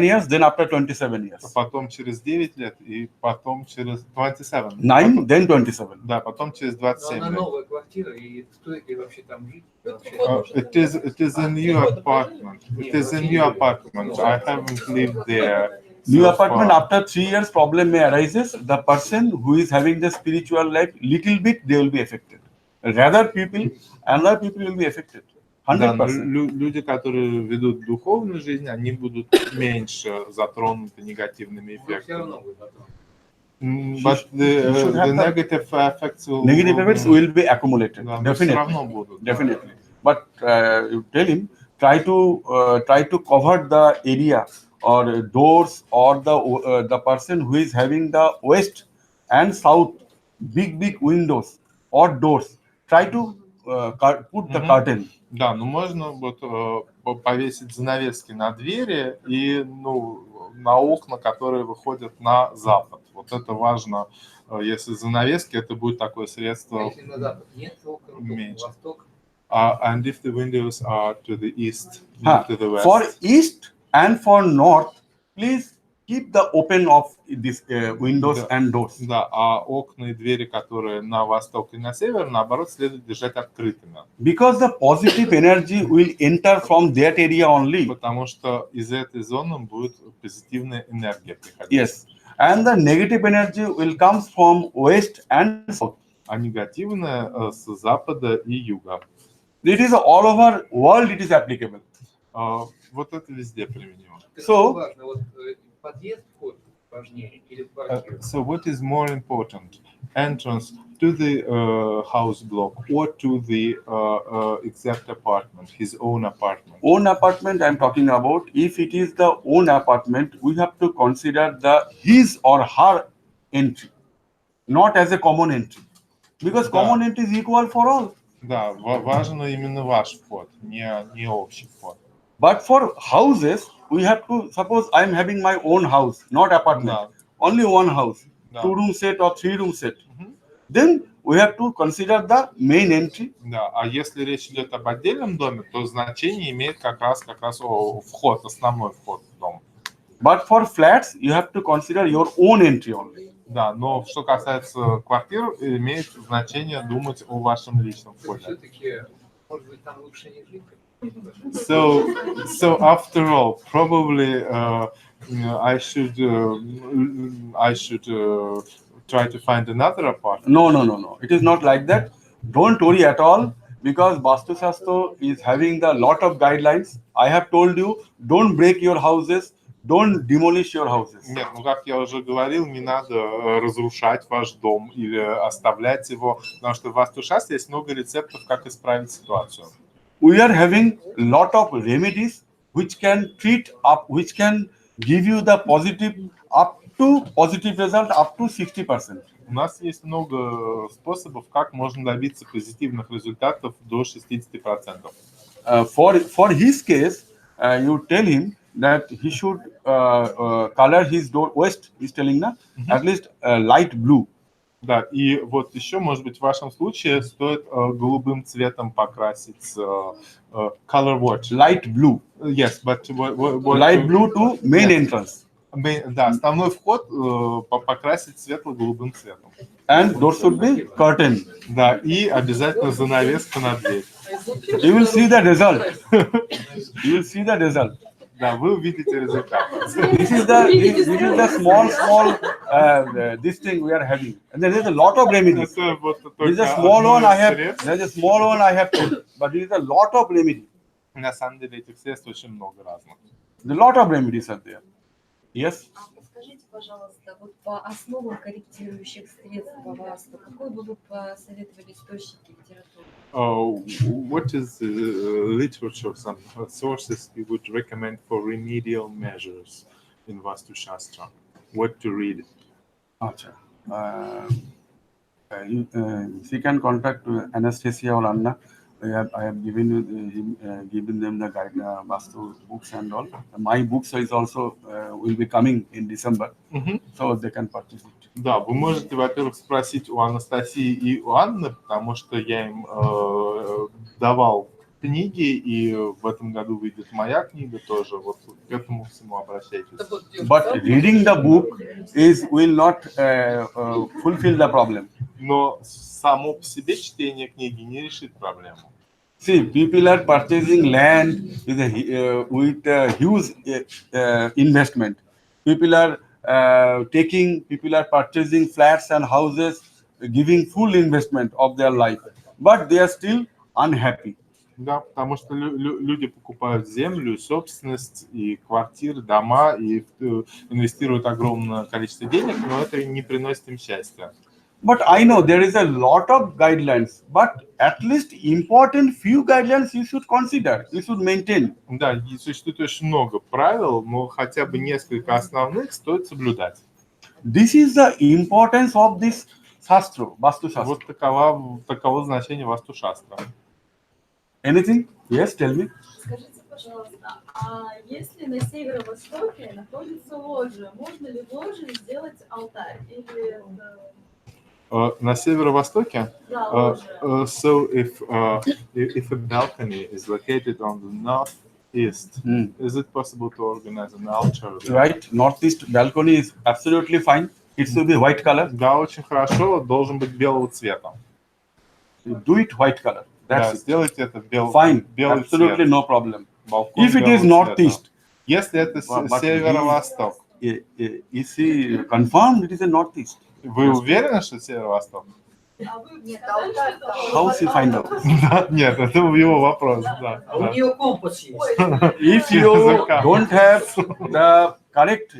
years, then after 27 years. А потом через 9 лет и потом через 27. 9, then 27. Да, потом через Но 27 она лет. новая квартира, и стоит ли вообще там жить? It is a new apartment. It is a new apartment. I haven't lived there. New so apartment, far. after 3 years, problem may arises. The person who is having the spiritual life, little bit, they will be affected. Another people will be affected. Да, но 100%. люди, которые ведут духовную жизнь, они будут меньше затронуты негативными Но все эффектами. равно будет потом. But should the have the negative effects will, Negative effects will be accumulated. Да, но все Definitely. равно будут. Definitely. But you tell him, try to cover the area or doors, or the person who is having the west and south big windows or doors. Try to put the curtain. Да, ну можно вот повесить занавески на двери и на окна, которые выходят на запад. Вот это важно. Если занавески, это будет такое средство. Если на запад нет окон, то Меньше. на восток. And if the windows are to the east, not to the west. For east and for north, please keep the open of these windows Да. and doors. Да, а окна и двери, которые на восток и на север, наоборот, следует держать открытыми. Because the positive energy will enter from that area only. Потому что из этой зоны будет позитивная энергия приходить. Yes. And the negative energy will come from west and south. А негативная с запада и юга. It is all over world, it is applicable. Вот это везде применимо. Это So- важно, вот подъезд, вход важнее или квартира? So what is more important? Entrance to the house block or to the exact apartment, his own apartment? Own apartment I'm talking about. If it is the own apartment, we have to consider his or her entry, not as a common entry. Because Да. common entry is equal for all. Да, важен именно ваш вход, не общий вход. But for houses, we have to, suppose I am having my own house, not apartment, Да. only one house, Да. 2-room set or 3-room set. Then we have to consider the main entry. Да, а если речь идет об отдельном доме, то значение имеет как раз вход, основной вход в дом. But for flats, you have to consider your own entry only. Да, но что касается квартир, имеет значение думать о вашем личном входе. Все-таки, может быть, там лучше не жить? So after all, probably I should try to find another apartment. No. It is not like that. Don't worry at all, because Vastu-shastra is having the lot of guidelines. I have told you, don't break your houses, don't demolish your houses. Нет, ну как я уже говорил, не надо разрушать ваш дом или оставлять его, потому что в Васту-шастре есть много рецептов, как исправить ситуацию. We are having lot of remedies which can treat up, which can give you the positive result up to 60%. У нас есть много способов, как можно добиться позитивных результатов до 60%. For his case, you tell him that he should color his door west. He's telling na, at least light blue. Да, и вот еще, может быть, в вашем случае стоит голубым цветом покрасить color watch. Light blue. Yes, but Light blue to main entrance. Да, основной вход покрасить светло-голубым цветом. And door should be curtain. Да, и обязательно занавеска на дверь. You will see the result. You will see the result. Да, вы увидите результат. This is the small this thing we are having. And there is a lot of remedies. Это вот There is только a small one I have. средств. There is a small one I have told, but there is a lot of remedies. На самом деле этих средств очень много разных. A lot of remedies are there. Yes. Подскажите, пожалуйста, вот по основам корректирующих средств по Васту, какой бы вы посоветовали источники литературы? What is the literature, some sources you would recommend for remedial measures in Vastu-шастра? What to read? Acha. She can contact Anastasia or Anna. I have given them the guide, Vastu books and all. My books is also will be coming in December, so they can purchase it. Да, вы можете, во-первых, спросить у Анастасии и у Анны, потому что я им давал книги, и в этом году выйдет моя книга тоже. Вот к этому всему обращайтесь. But reading the book will not fulfill the problem. Но само по себе чтение книги не решит проблему. See, people are purchasing land with a huge investment. People are purchasing flats and houses, giving full investment of their life, but they are still unhappy. Да, потому что люди покупают землю, собственность, и квартиры, дома, и инвестируют огромное количество денег, но это не приносит им счастья. But I know there is a lot of guidelines, but at least important few guidelines you should consider, you should maintain. Да, и существует очень много правил, но хотя бы несколько основных стоит соблюдать. This is the importance of this shastra, Vastu-шастра. Вот таково значение Васту-шастра. Anything? Yes, tell me. Скажите, пожалуйста, а если на северо-востоке находится ложа, можно ли в ложе сделать алтарь? Или На северо-востоке? да, ложа. So if a balcony is located on the northeast, is it possible to organize an altar there? Right, northeast balcony is absolutely fine. It should be white color. Да, очень хорошо, должен быть белого цвета. Do it white color. Да, That's it. сделайте это Fine, белый absolutely цвет. no problem. Балкон If it белого is цвета. northeast, Если это But северо-восток, is he confirmed it is a northeast? вы уверены, что северо-восток? А вы сказали, что это How she find out? Да, нет, это его вопрос. Да, А у да. нее компас есть. If you don't have the correct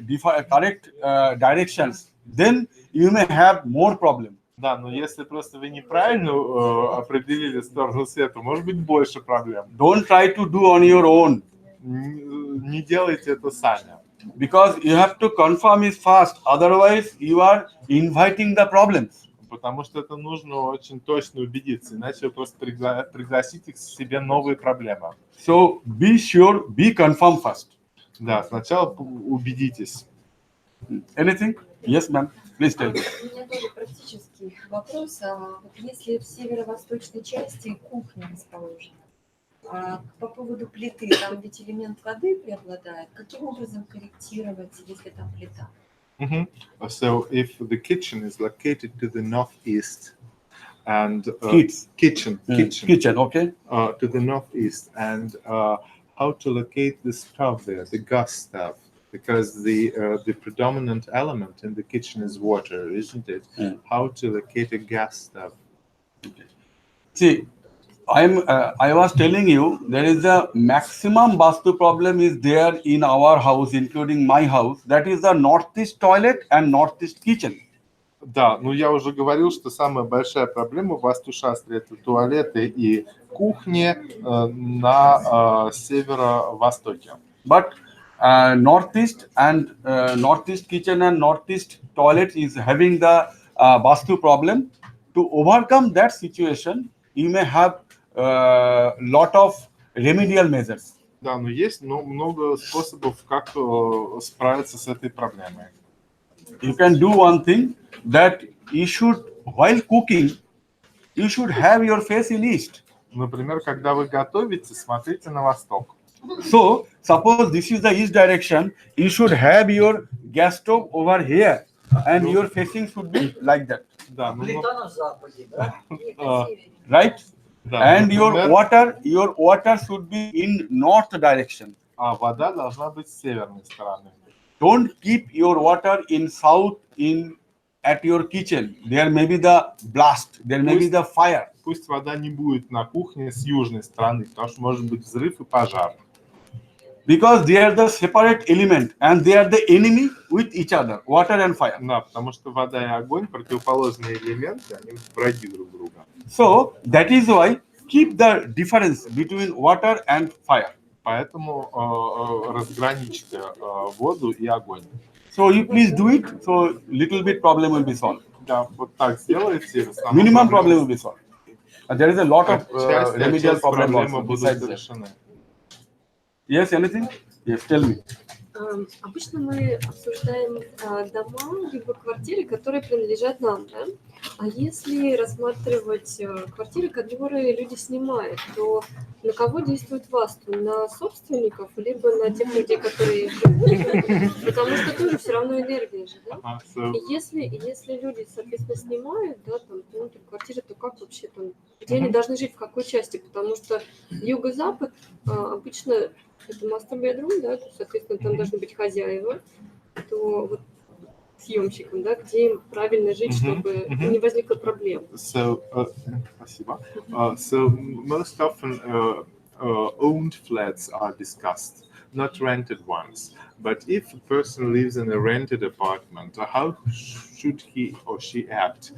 directions, then you may have more problem. Да, но если просто вы неправильно определили сторону света, может быть больше проблем. Don't try to do on your own, Не делайте это сами. because you have to confirm it fast. Otherwise, you are inviting the problems. Потому что это нужно очень точно убедиться, иначе вы просто пригласите к себе новые проблемы. So be sure, be confirm first. Да, сначала убедитесь. Anything? Yes, ma'am. Please tell me. У меня тоже практический вопрос. Вот если в северо-восточной части кухня расположена, по поводу плиты, там ведь элемент воды преобладает, каким образом корректировать, если там плита? So if the kitchen is located to the northeast and Kitchen, okay. To the northeast, and how to locate the stove there, the gas stove, because the predominant element in the kitchen is water, isn't it? How to locate a gas stove? See, I was telling you there is a maximum Vastu problem is there in our house, including my house. That is the northeast toilet and northeast kitchen. Да, ну я уже говорил, что самая большая проблема в Васту-шастре — это туалеты и кухни на северо-востоке. But northeast and northeast kitchen and northeast toilet is having the Vastu problem. To overcome that situation, you may have lot of remedial measures. Да, но есть много способов, как справиться с этой проблемой. You can do one thing, that you should, while cooking, you should have your face in east. Например, когда вы готовите, смотрите на восток. So, suppose this is the east direction, you should have your gas stove over here, and your facing should be like that. Да, Right? да, And например, your water should be in north direction. А вода должна быть с северной стороны. Don't keep your water in south at your kitchen. There may be the blast, there may be the fire. Пусть вода не будет на кухне с южной стороны, потому что может быть взрыв и пожар. Because they are the separate element and they are the enemy with each other, water and fire. Да, потому что вода и огонь противоположные элементы, они враги друг друга. So that is why keep the difference between water and fire. Поэтому разграничьте воду и огонь. So you please do it. So little bit problem will be solved. Да, вот так сделайте. Minimum problem will be solved. And there is a lot of remedial Часть problem проблемы also будут besides that. решены. Yes, anything? Yes, tell me. Обычно мы обсуждаем дома либо квартиры, которые принадлежат нам, да? А если рассматривать квартиры, которые люди снимают, то на кого действует Васту? На собственников, либо на тех людей, которые живут? Потому что тоже все равно энергия же, да? И если люди, соответственно, снимают, да, там, внутрь квартиры, то как вообще там, где они должны жить, в какой части? Потому что юго-запад обычно это master bedroom, да, соответственно, там должны быть хозяева, то вот съемщикам, да, где им правильно жить, чтобы не возникло проблем. Спасибо. So most often owned flats are discussed, not rented ones. But if a person lives in a rented apartment, how should he or she act?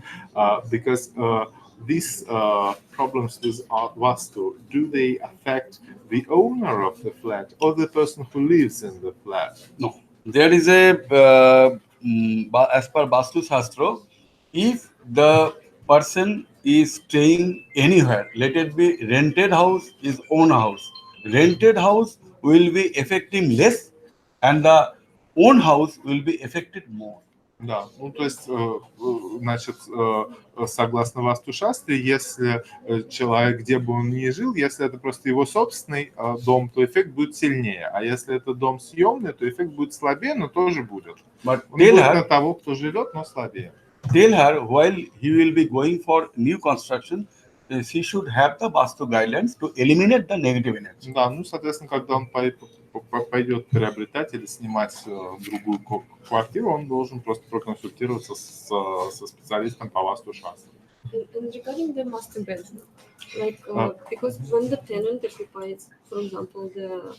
Because these problems with Vastu, do they affect the owner of the flat or the person who lives in the flat? No. There is a, as per Vastу-шастра, if the person is staying anywhere, let it be rented house, is own house. Rented house will be affecting less and the own house will be affected more. Да, ну то есть, значит, согласно Васту-шастре, если человек, где бы он ни жил, если это просто его собственный дом, то эффект будет сильнее. А если это дом съемный, то эффект будет слабее, но тоже будет. Он будет на того, кто живет, но слабее. Tell her while he will be going for new construction, she should have the Vastu guidelines to eliminate the negative energy. Да, ну, соответственно, когда он пойдет приобретать или снимать другую квартиру, он должен просто проконсультироваться со специалистом по Васту-шастре. And regarding the master bedroom, like because when the tenant occupies, for example, the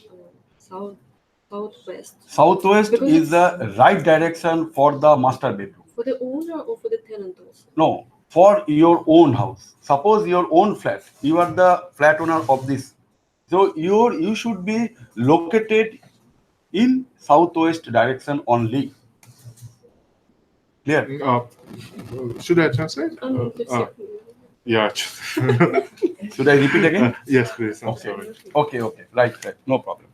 southwest. Southwest is the right direction for the master bedroom. For the owner or for the tenant also? No, for your own house. Suppose your own flat. You are the flat owner of this. So you should be located in southwest direction only. Clear? Should I translate? Для всех. Yeah. Should I repeat again? Yes, please. I'm Okay. sorry. Okay. Right. No problem.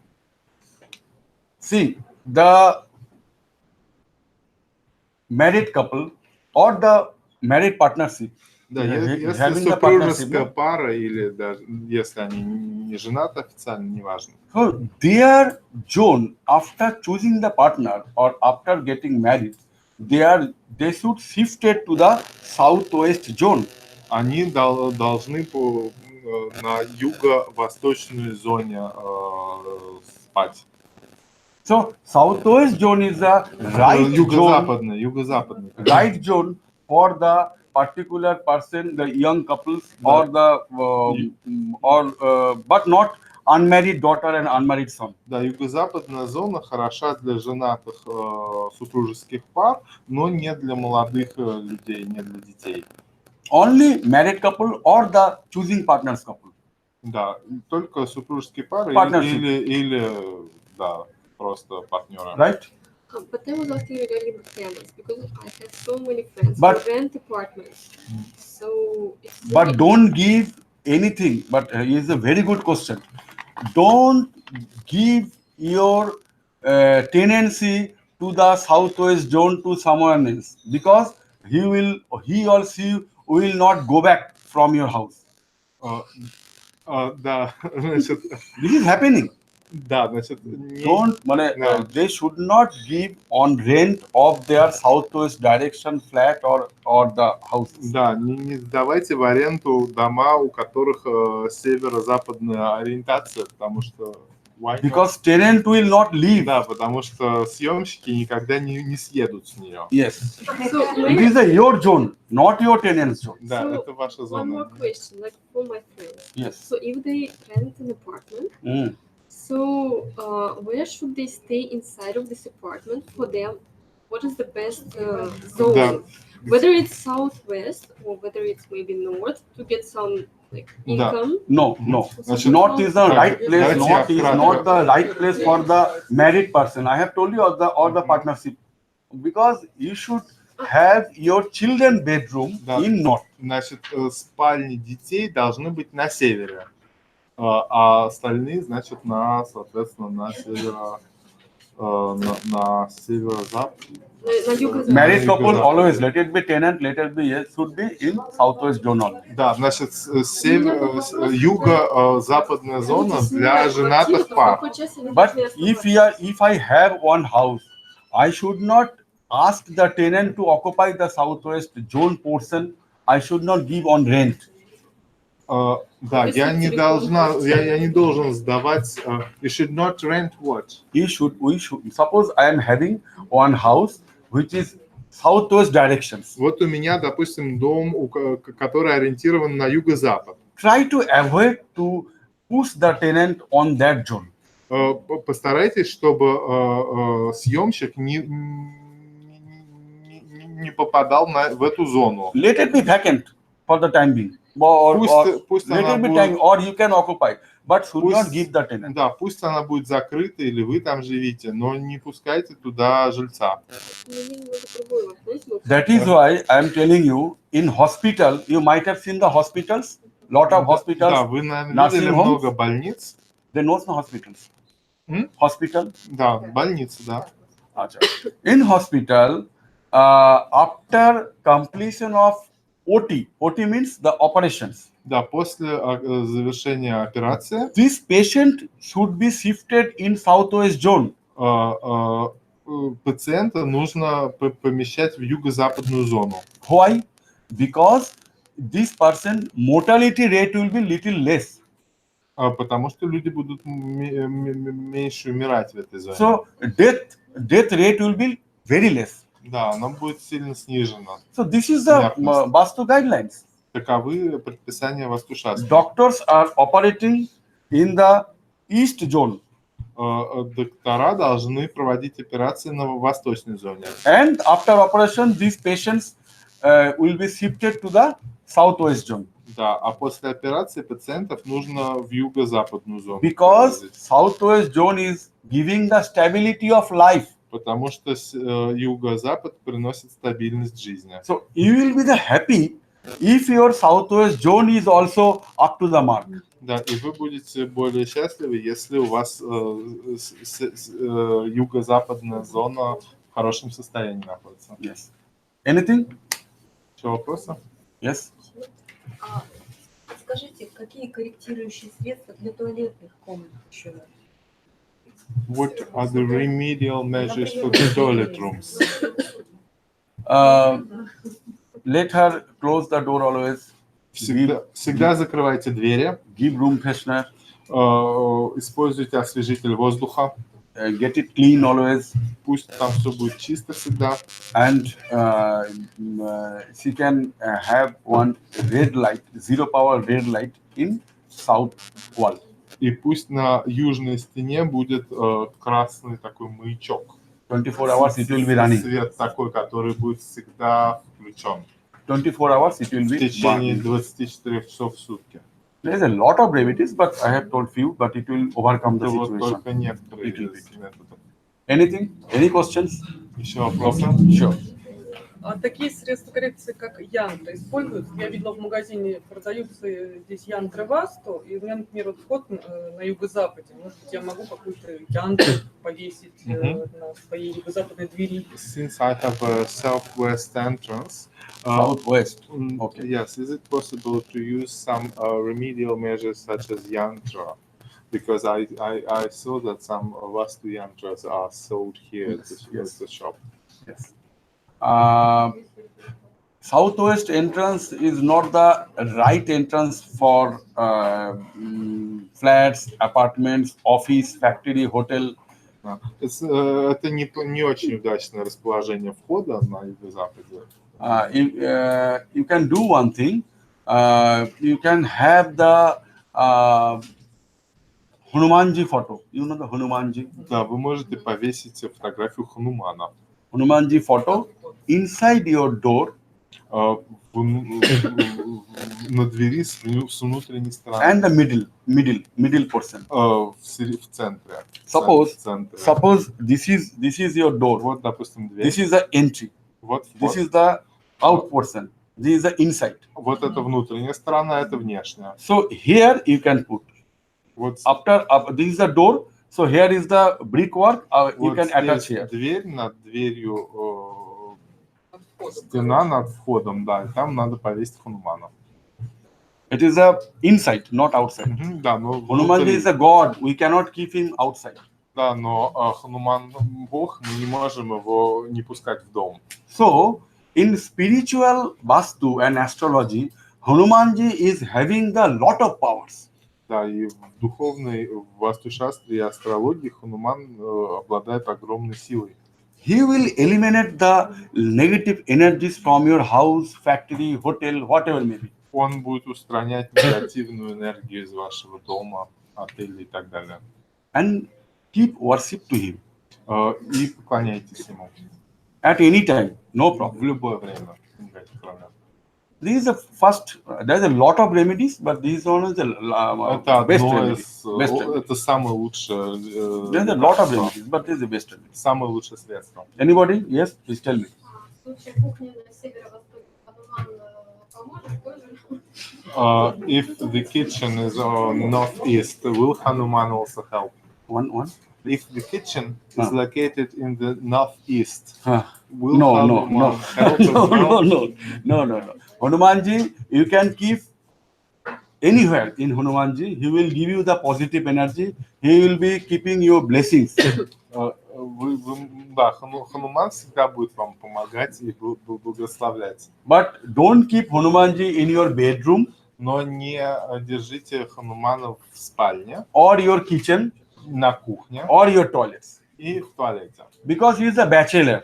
See, the married couple or the married partnership, Да, having если the partnership, супружеская пара или даже если они не женаты официально, неважно. so their zone after choosing the partner or after getting married, they should shift it to the southwest zone. Они должны на юго-восточной зоне спать. So southwest zone is the right zone, Юго-западный. right zone for the particular person, the young couples or the but not unmarried daughter and unmarried son. Да, юго-западная зона хороша для женатых супружеских пар, но не для молодых людей, не для детей. Only married couple or the choosing partners couple. Да, только супружеские пары или да, просто партнеры. Right? But I was asking regarding the families because I have so many friends who rent apartments. So it's But don't give anything. But it's a very good question. Don't give your tenancy to the southwest zone to someone else because he or she will not go back from your house. Да, значит, This is happening. да, значит, They should not give on rent of their southwest direction flat or the houses. Да, не сдавайте в аренду дома, у которых северо-западная ориентация, потому что Because tenant will not leave. Да, потому что съемщики никогда не съедут с нее. Yes. So It is your zone, not your tenant's zone. Да, So, это ваша one зона. more question, like for my friends. Yes. So if they rent an apartment, so where should they stay inside of this apartment for them? What is the best zone? Да. Whether it's southwest or whether it's maybe north to get some like income. No. Значит, North is the right place. давайте North is я not the right place for the married person. I have told you or the partnership. Because you should have your children bedroom in north. Значит, спальни детей должны быть на севере, а остальные, значит, соответственно, на северо-запад. Married couple always, let it be tenant, let it be should be in southwest zone only. Да, значит, юго-западная зона для женатых пар. But if I have one house, I should not ask the tenant to occupy the southwest zone portion. I should not give on rent. Да, я не должен сдавать. You should not rent what? We should. Suppose I am having one house which is southwest directions. Вот у меня, допустим, дом, который ориентирован на юго-запад. Try to avoid to push the tenant on that zone. Постарайтесь, чтобы съемщик не попадал в эту зону. Let it be vacant for the time being. Пусть let она it be будет, time, or you can occupy, but should not give the tenant. Да, пусть она будет закрыта, или вы там живите, но не пускайте туда жильца. That is why I am telling you, in hospital, you might have seen the hospitals, lot of hospitals. Да, вы, наверное, видели много больниц. They know no hospitals. Hospital? Да, больницы, да. In hospital, after completion of OT means the operations. Да, после завершения операции. This patient should be shifted in southwest zone. Пациента нужно помещать в юго-западную зону. Why? Because this person mortality rate will be little less. Потому что люди будут меньше умирать в этой зоне. So death rate will be very less. Да, она будет сильно снижена. So this is the Vastu guidelines. Таковы предписания Васту-шастры. Doctors are operating in the east zone. Доктора должны проводить операции на восточной зоне. And after operation, these patients will be shifted to the southwest zone. Да, а после операции пациентов нужно в юго-западную зону. Because southwest zone is giving the stability of life. Потому что юго-запад приносит стабильность жизни. So you will be the happy if your southwest zone is also up to the mark. Да, и вы будете более счастливы, если у вас юго-западная зона в хорошем состоянии находится. Yes. Anything? Еще вопросы? Yes. Скажите, какие корректирующие средства для туалетных комнат еще? What are the remedial measures for the toilet rooms? Let her close the door always. Всегда закрывайте двери. Give room freshener. Используйте освежитель воздуха. Get it clean always. Пусть там все будет чисто всегда. And she can have one red light, zero power red light in south wall. И пусть на южной стене будет красный такой маячок. 24 hours it will be running. Свет такой, который будет всегда включен. 24 hours it will В be течение burning. 24 часов в сутки. There is a lot of remedies, but I have told few, but it will overcome the Это вот situation. только некоторые Little bit. из методов. Anything? Any questions? Еще вопросы? Sure. А такие средства коррекции, как янтры, используются? Я видела в магазине, продаются здесь янтры Васту, и у меня, например, вот вход на юго-западе. Может быть, я могу какую-то янтру повесить на своей юго-западной двери? Since I have a southwest entrance, Southwest. okay. Yes, is it possible to use some remedial measures such as yantra? Because I saw that some Vastu yantras are sold here at the shop. Yes. Southwest entrance is not the right entrance for flats, apartments, office, factory, hotel. Это не очень удачное расположение входа на юго-западе. You can do one thing. You can have the Hanumanji photo. You know the Hanumanji? Да, вы можете повесить фотографию Ханумана. Hanumanji photo inside your door. На двери с внутренней стороны. And the middle portion. В центре. Suppose this is your door. Вот, допустим, дверь. This is the entry. Вот This is the out portion. This is the inside. Вот это внутренняя сторона, это внешняя. So here you can put. Вот This is the door. So here is the brickwork. You can attach here. Дверь над дверью, стена над входом, да, и там надо повесить Ханумана. It is the inside, not outside. Да, но Hanumanji is a god. We cannot keep him outside. Да, но Хануман Бог, мы не можем его не пускать в дом. So, in spiritual Vastu and astrology, Hanumanji is having the lot of powers. Да, и в духовной Васту-шастре и астрологии Хануман обладает огромной силой. He will eliminate the negative energies from your house, factory, hotel, whatever may be. Он будет устранять негативную энергию из вашего дома, отеля и так далее. And keep worship to him. И поклоняйтесь ему. At any time, no problem. В любое время. Никаких проблем. This is the first, there's a lot of remedies, but this one is the best remedy. Это самое лучшее. There's a lot of remedies, but this is the best remedy. Самое лучшее средство. Anybody? Yes, please tell me. В случае кухни на северо-востоке Хануман поможет тоже? If the kitchen is northeast, will Hanuman also help? One. If the kitchen is located in the northeast, will No. Hanuman help as well? No. Hanumanji, you can keep anywhere in Hanumanji. He will give you the positive energy. He will be keeping your blessings. Да, Хануман всегда будет вам помогать и благословлять. But don't keep Hanumanji in your bedroom. Но не держите Ханумана в спальне, Or your kitchen. на кухне Or your toilets. и в туалете. Because he is a bachelor.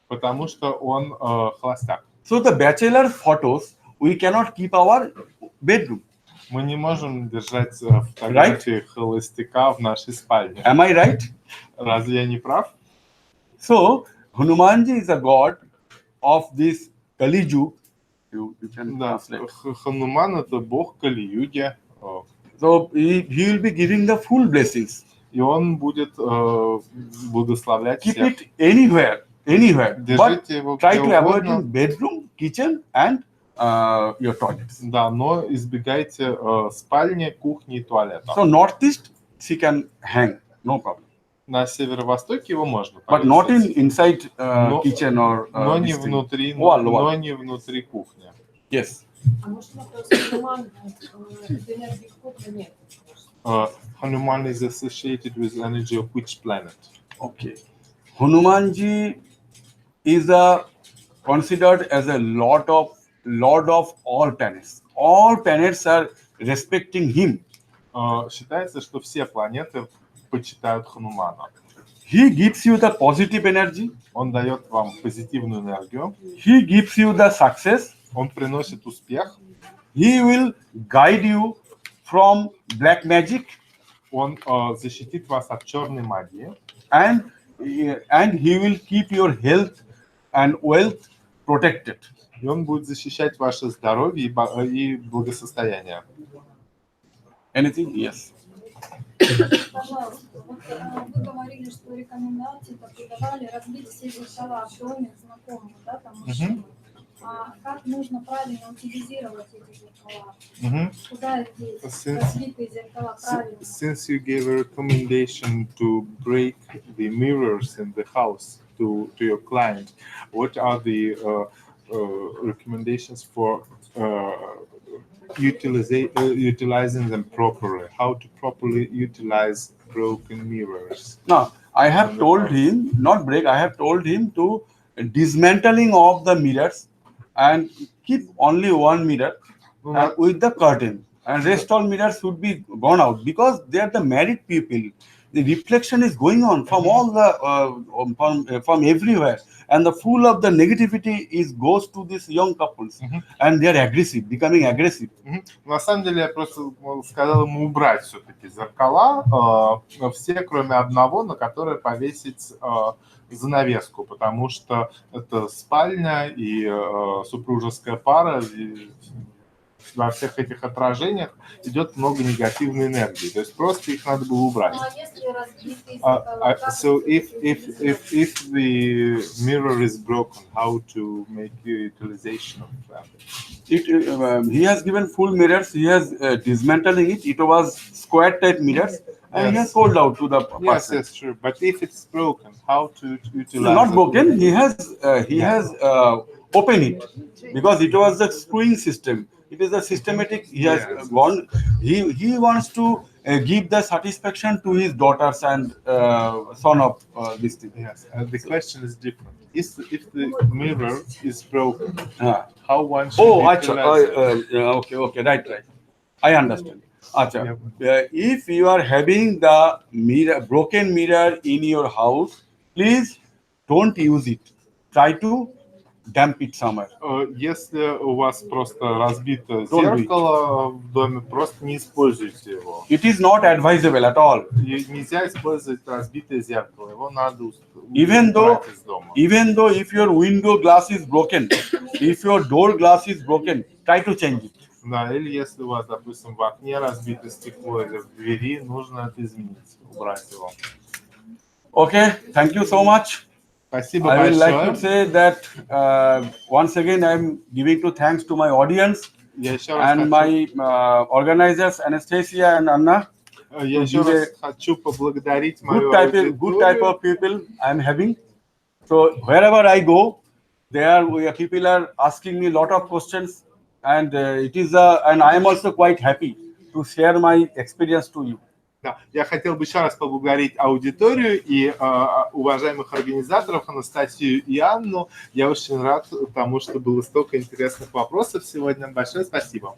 Потому что он холостяк. So the bachelor photos, we cannot keep our bedroom. Мы не можем держать фотографии холостяка в нашей спальне. Am I right? Разве я не прав? So Hanumanji is a god of this Kali Yuga. You can Да, translate. Хануман это бог Кали-юги. So he will be giving the full blessings. и он будет благословлять Keep всех. it anywhere. But Держите его try где to avoid угодно. in bedroom, kitchen, and your toilets. Да, но избегайте спальни, кухни и туалета. So northeast, she can hang, no problem. На северо-востоке его можно But not повесить, in inside Но- kitchen or но не this thing. внутри, Wall. но не внутри кухни. Yes. А может вопрос, Хануман, это энергии какой планеты? Hanuman is associated with energy of which planet? Okay. Hanumanji is considered as a lord of all planets. All planets are respecting him. Считается, что все планеты почитают Ханумана. He gives you the positive energy. Он дает вам позитивную энергию, He gives you the success. он приносит успех, He will guide you from black magic, он защитит вас от черной магии, and he will keep your health and wealth protected. и он будет защищать ваше здоровье и благосостояние. Anything? Yes. Пожалуйста, вот вы говорили, что рекомендации давали разбить все зеркала в доме знакомого, да, там мужчины. А как нужно правильно утилизировать эти зеркала? Куда их деть? Разбитые зеркала правильно? Since you gave a recommendation to break the mirrors in the house to your client, what are the recommendations for utilizing them properly? How to properly utilize broken mirrors? Now, I have told him, not break, I have told him to dismantling of the mirrors and keep only one mirror with the curtain, and rest all mirrors should be gone out, because they are the married people. The reflection is going on from all the from everywhere, and the full of the negativity goes to these young couples, and they are aggressive, becoming aggressive. На самом деле я просто сказал ему убрать все-таки зеркала, все кроме одного, на которое повесить занавеску, потому что это спальня и супружеская пара, и во всех этих отражениях идет много негативной энергии, то есть просто их надо было убрать. So if the mirror is broken, how to make the utilization of that? He has given full mirrors. He has dismantling it. It was square type mirrors, and he has sold out to the person. Yes, sure. But if it's broken, how to utilize Not it? broken. He has opened it, because it was a screwing system. It is a systematic. He has gone. He wants to give the satisfaction to his daughters and son of this thing. Yes, the question is different. If the mirror is broken, how one should utilize it? Okay, right. I understand. Acha. If you are having the broken mirror in your house, please don't use it. Try to dump it somewhere. Если у вас просто разбито зеркало в доме, просто не используйте его. It is not advisable at all. Нельзя использовать разбитое зеркало, его надо убрать из дома. Even though if your window glass is broken, if your door glass is broken, try to change it. Да, или если у вас, допустим, в окне разбито стекло или в двери, нужно это изменить, убрать его. Okay, thank you so much. Спасибо I would большое. like to say that once again I am giving thanks to my audience and my organizers Anastasia and Anna. Я еще раз хочу поблагодарить мою good type of people I am having. So wherever I go, people are asking me a lot of questions, and and I am also quite happy to share my experience to you. Да, я хотел бы еще раз поблагодарить аудиторию и уважаемых организаторов Анастасию и Анну. Я очень рад тому, что было столько интересных вопросов сегодня. Большое спасибо.